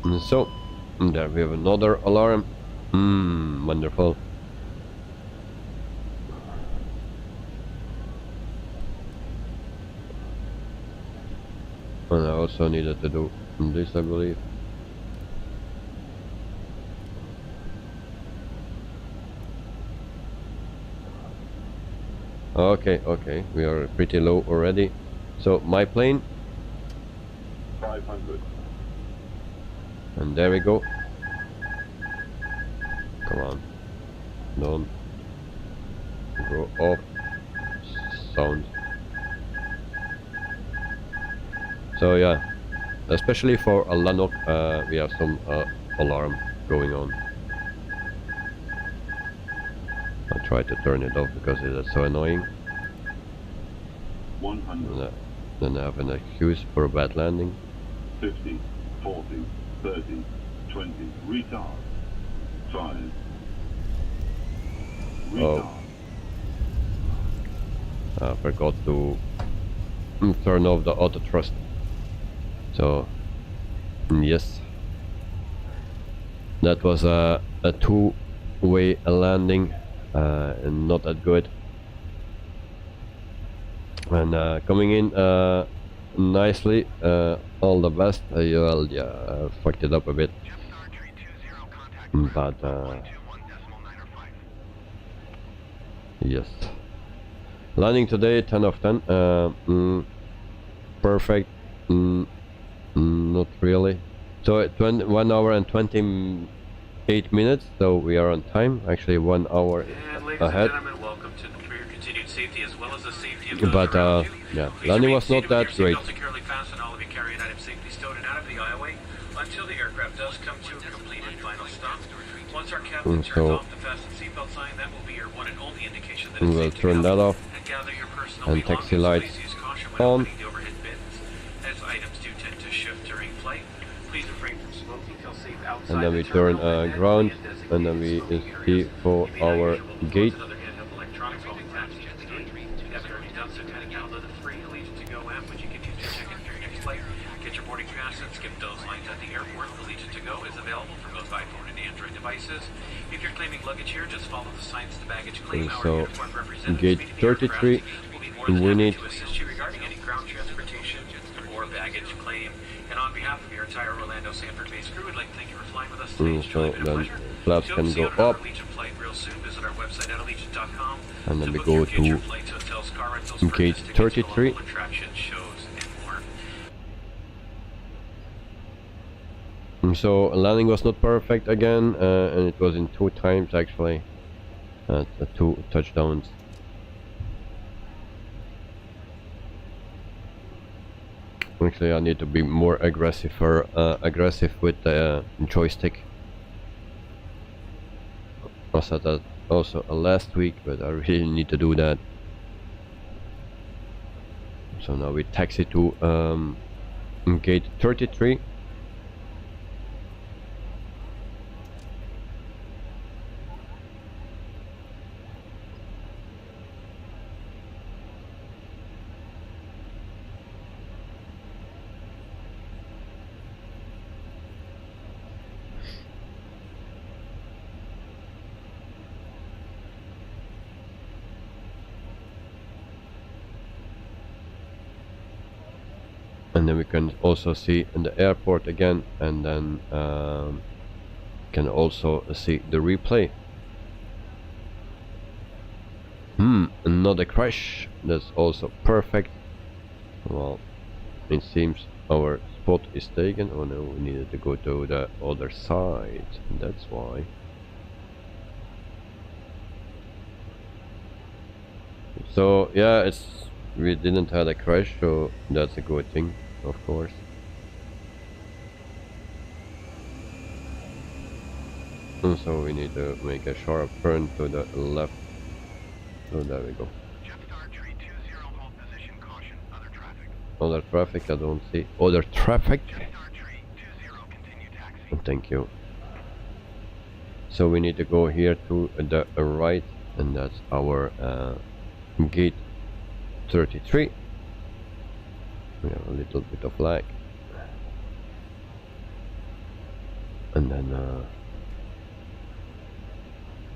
And so there we have another alarm. Wonderful. And I also needed to do this, I believe. Okay, we are pretty low already. So my plane 500. And there we go. Come on. Don't go off sound. So yeah, especially for a Lennox, we have some alarm going on. I'll try to turn it off because it is so annoying. 100. Then I have an excuse for a bad landing. 50, 40, 30, 20, retard. 5. Retard. I forgot to turn off the auto thrust. So yes, that was a two-way landing, and not that good. And coming in nicely, all the best. Well, yeah, fucked it up a bit, but yes. Landing today 10 of 10. Perfect. Not really. So 1 hour and 28 minutes, so we are on time. Actually 1 hour And ladies ahead. and gentlemen, welcome for your continued safety as well as the safety of those But around you. yeah, Please landing remain was not seated with that your great. seatbelt securely fastened, all of you carry-on items safely stowed and out of the aisleway until the aircraft does come to a complete and final stop. Once our captain turns So off the fasten seatbelt sign, that will be your one and only indication that we it's will safe to turn go. that off And gather your personal and taxi belongings. lights Please use caution when on. opening the overhead bins, as items do tend to shift during flight. Please refrain from smoking till safe outside and then we the turn terminal and ground, designated and then we smoking see areas. for You may not our use your mobile gate. phones and other handheld electronics while we taxi to the gate. If you haven't already done so, kindly download the free Allegiant to Go app, which you can use to check in for your next flight. Get your boarding pass and skip those lines at the airport. Allegiant to Go is available for both iPhone and Android devices. If you're claiming luggage here, just follow the signs to baggage claim. Our So uniformed representatives gate meeting the aircraft 33, will be more than we happy need to assist you regarding any ground transportation or baggage claim. And on behalf of your entire Orlando Sanford-based crew, we'd like to thank you for flying with us today. It's so truly been a then pleasure. flaps We hope can to see you go on another up, Allegiant flight real soon. Visit our website at allegiant.com and then to we book go your future to flights, hotels, car rentals, gate purchase tickets to 33. local attractions, shows, and more. So landing was not perfect again, and it was in 2 times actually, 2 touchdowns. Actually, I need to be more aggressive with the joystick. I said that also last week, but I really need to do that. So now we taxi to gate 33. And then we can also see in the airport again, and then can also see the replay. Another crash. That's also perfect. Well, it seems our spot is taken. Oh no, we needed to go to the other side. That's why. So yeah, we didn't have a crash, so that's a good thing, of course. And so we need to make a sharp turn to the left. So there we go. JetStar 320, hold position, caution, other traffic. Other traffic, I don't see other traffic. JetStar 320, continue taxi. Thank you. So we need to go here to the right, and that's our gate 33. We have a little bit of lag, and then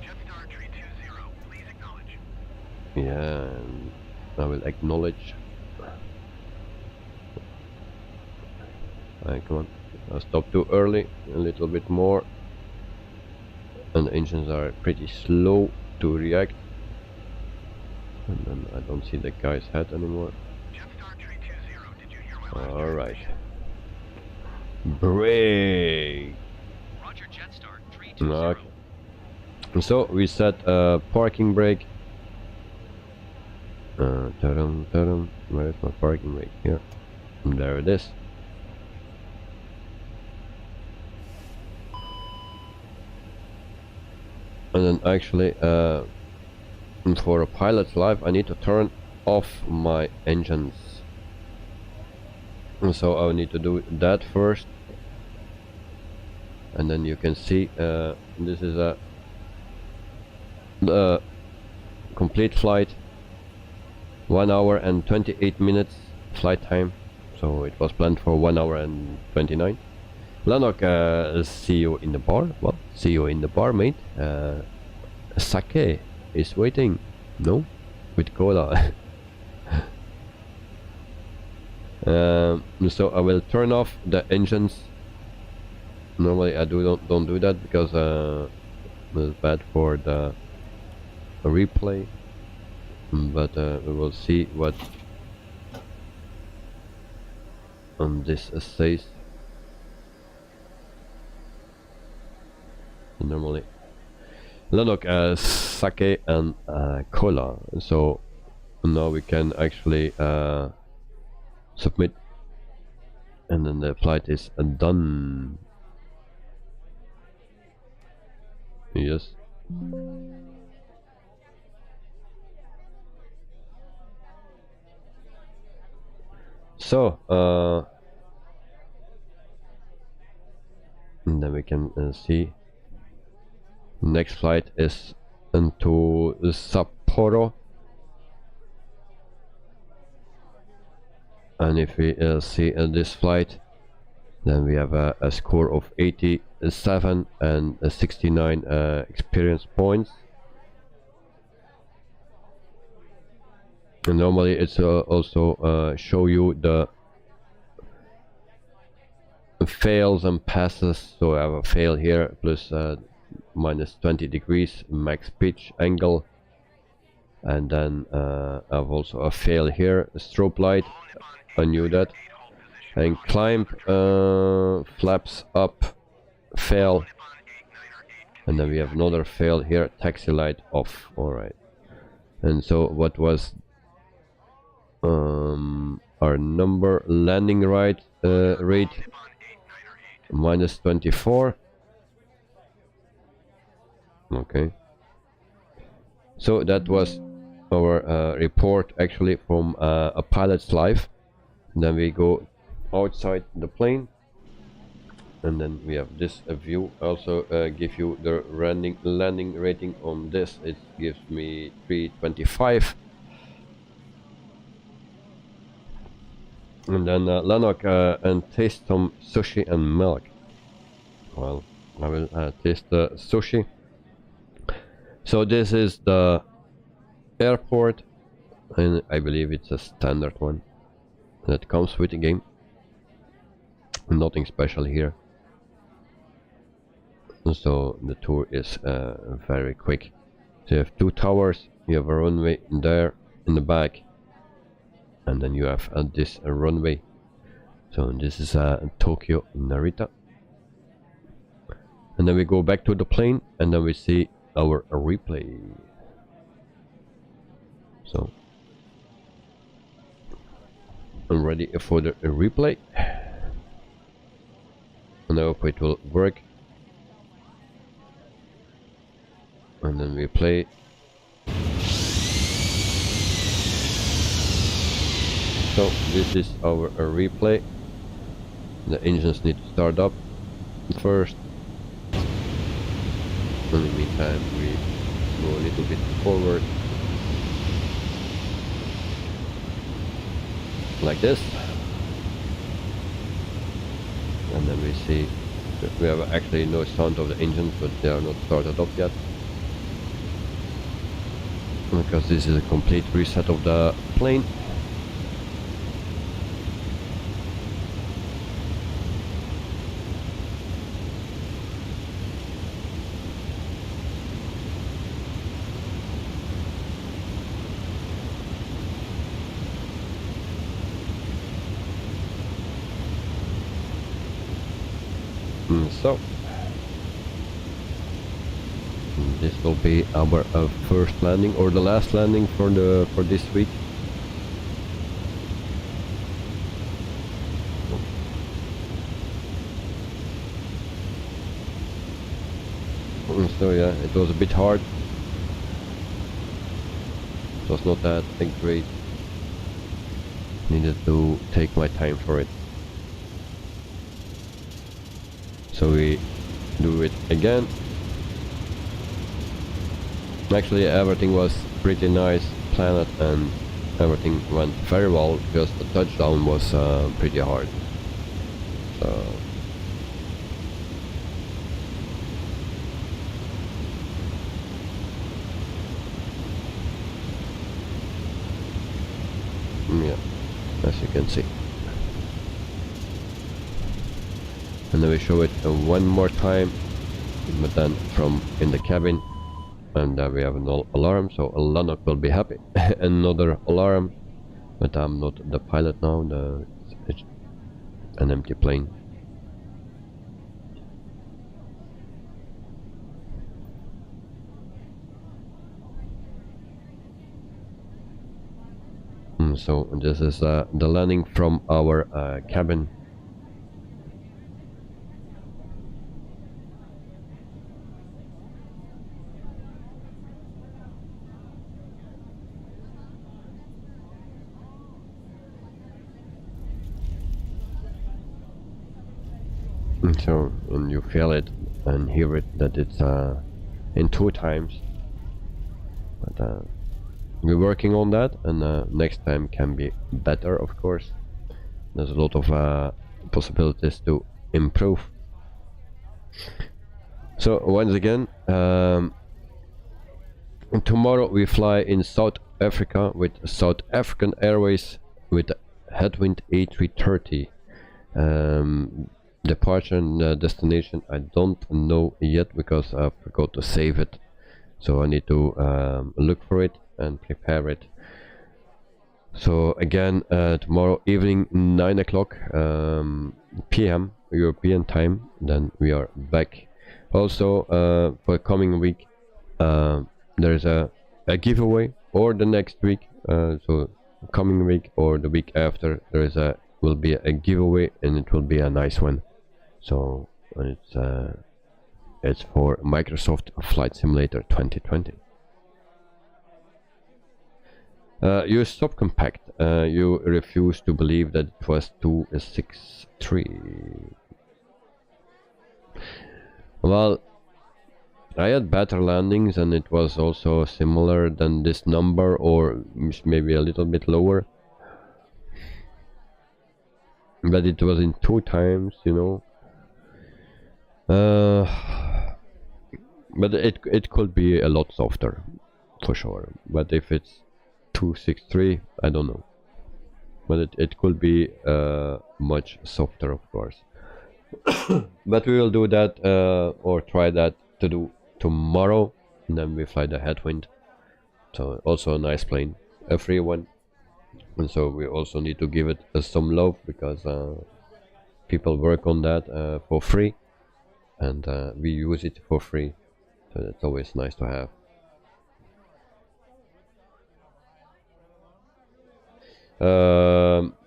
JetStar 320, please acknowledge. yeah, and I will acknowledge. Come on, I stopped too early, a little bit more, and the engines are pretty slow to react. And then I don't see the guy's head anymore. JetStar 320, did you hear my last Alright. Brake! Roger, JetStar 320. Okay. So we set a parking brake. Where is my parking brake? Here. And there it is. And then actually, for a pilot's life, I need to turn off my engines. And so I need to do that first. And then you can see this is the complete flight. 1 hour and 28 minutes flight time. So it was planned for 1 hour and 29. Lanok, see you in the bar. Well, see you in the bar, mate. Sake is waiting. No? With cola. So I will turn off the engines. Normally I don't do that because it's bad for the replay. but we will see what on this says. Normally Lanok sake and cola, so now we can actually submit, and then the flight is done. Yes. So and then we can see next flight is into Sapporo, and if we see this flight, then we have a score of 87 and 69 experience points. And normally it's also show you the fails and passes. So I have a fail here, plus minus 20 degrees max pitch angle, and then I have also a fail here, a strobe light, I knew that, and climb, flaps up, fail, and then we have another fail here, taxi light off. Alright, and so what was our number? Landing rate minus 24. Okay, so that was our report actually from a pilot's life. Then we go outside the plane, and then we have this view. Also give you the landing rating on this. It gives me 325. And then Lanok and taste some sushi and milk. Well, I will taste the sushi. So this is the airport, and I believe it's a standard one that comes with the game. Nothing special here. So the tour is very quick. So you have two towers, you have a runway there in the back, and then you have this runway. So this is Tokyo Narita. And then we go back to the plane, and then we see our replay. So I'm ready for the replay, and I hope it will work. And then we play. So this is our replay. The engines need to start up first. In the meantime, we go a little bit forward, like this, and then we see that we have actually no sound of the engines, but they are not started up yet, because this is a complete reset of the plane. So this will be our first landing, or the last landing for this week. So yeah, it was a bit hard. It was not that great. Needed to take my time for it. So we do it again. Actually everything was pretty nice planned, and everything went very well, because the touchdown was pretty hard. So yeah, as you can see. And then we show it one more time, but then from in the cabin. and we have an alarm, so Lanok will be happy. Another alarm, but I'm not the pilot now. It's an empty plane. So this is the landing from our cabin. So, and you feel it and hear it that it's in 2 times, but we're working on that, and next time can be better, of course. There's a lot of possibilities to improve. So once again, tomorrow we fly in South Africa with South African Airways with the Headwind A330. Departure and destination I don't know yet because I forgot to save it, so I need to look for it and prepare it. So again, tomorrow evening 9 o'clock PM European time, then we are back. Also for coming week there's a giveaway, or the next week, so coming week or the week after there is will be a giveaway, and it will be a nice one. So it's for Microsoft Flight Simulator 2020. You subcompact. You refuse to believe that it was 263. Well, I had better landings, and it was also similar than this number, or maybe a little bit lower. But it was in 2 times, you know. But it could be a lot softer, for sure. But if it's 263, I don't know. But it could be much softer, of course. But we will do that, or try that to do tomorrow, and then we fly the Headwind. So also a nice plane, a free one. And so we also need to give it some love, because people work on that for free, and we use it for free, so that's always nice to have.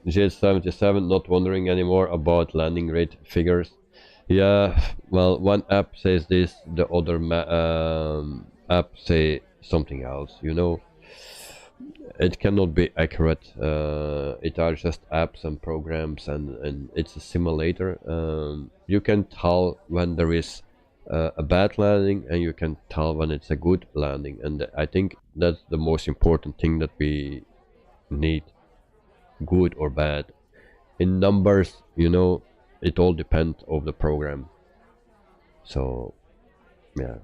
J77 not wondering anymore about landing rate figures. Yeah, well, one app says this, the other app say something else, you know. It cannot be accurate. It are just apps and programs, and it's a simulator. You can tell when there is a bad landing, and you can tell when it's a good landing, and I think that's the most important thing that we need, good or bad. In numbers, you know, it all depends on the program. So yeah,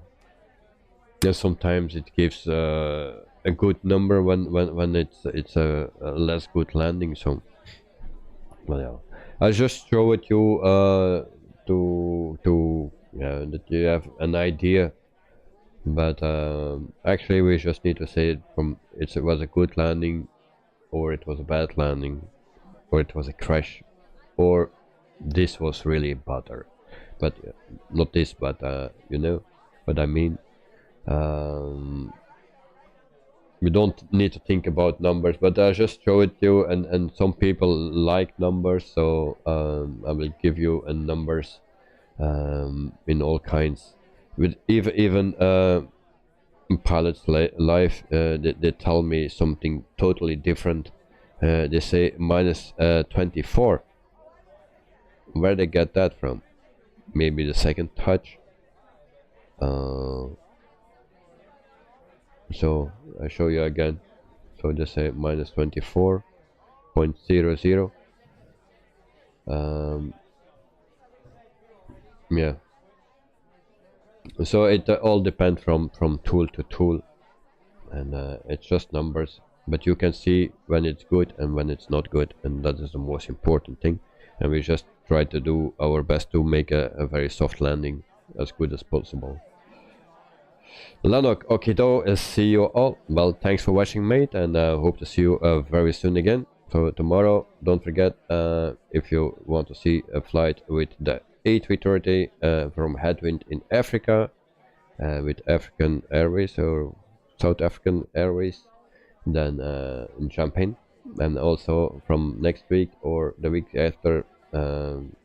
sometimes it gives a good number when it's a less good landing. So well, yeah, I just show it you to that you have an idea, but actually we just need to say it from it was a good landing, or it was a bad landing, or it was a crash, or this was really butter. But not this, but you know what I mean. We don't need to think about numbers, but I just show it to you, and some people like numbers, so I will give you numbers in all kinds. With even pilots live, they tell me something totally different. They say minus 24. Where they get that from? Maybe the second touch. So I show you again. So they say minus 24.00. Yeah. So it all depends from tool to tool, and it's just numbers. But you can see when it's good and when it's not good, and that is the most important thing. And we just try to do our best to make a very soft landing as good as possible. Lanok, okido, see you all. Well, thanks for watching, mate, and hope to see you very soon again. So tomorrow, don't forget, if you want to see a flight with the A330 from Headwind in Africa, with African Airways or South African Airways, then in Champagne. And also from next week or the week after,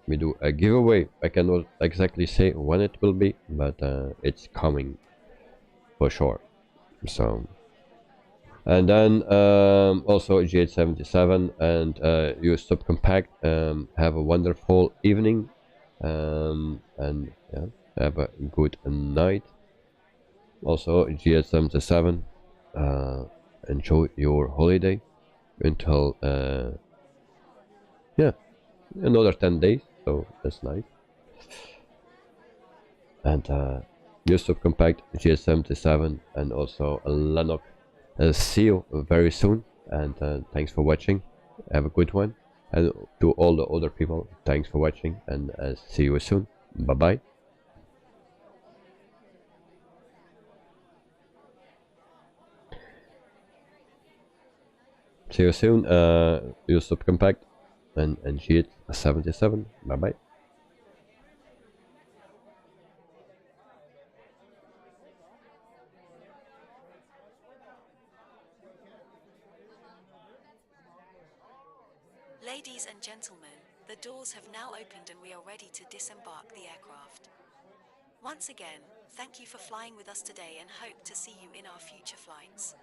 we do a giveaway. I cannot exactly say when it will be, but it's coming for sure. So, and then also GH77 and your subcompact. Have a wonderful evening, and yeah, have a good night. Also GH77, enjoy your holiday until yeah, another 10 days, so that's nice. And your subcompact GH77 and also Lanok. See you very soon, and thanks for watching. Have a good one, and to all the other people, thanks for watching, and see you soon. Bye bye. See you soon. Your subcompact and GH77. Bye bye. Ladies and gentlemen, the doors have now opened and we are ready to disembark the aircraft. Once again, thank you for flying with us today and hope to see you in our future flights.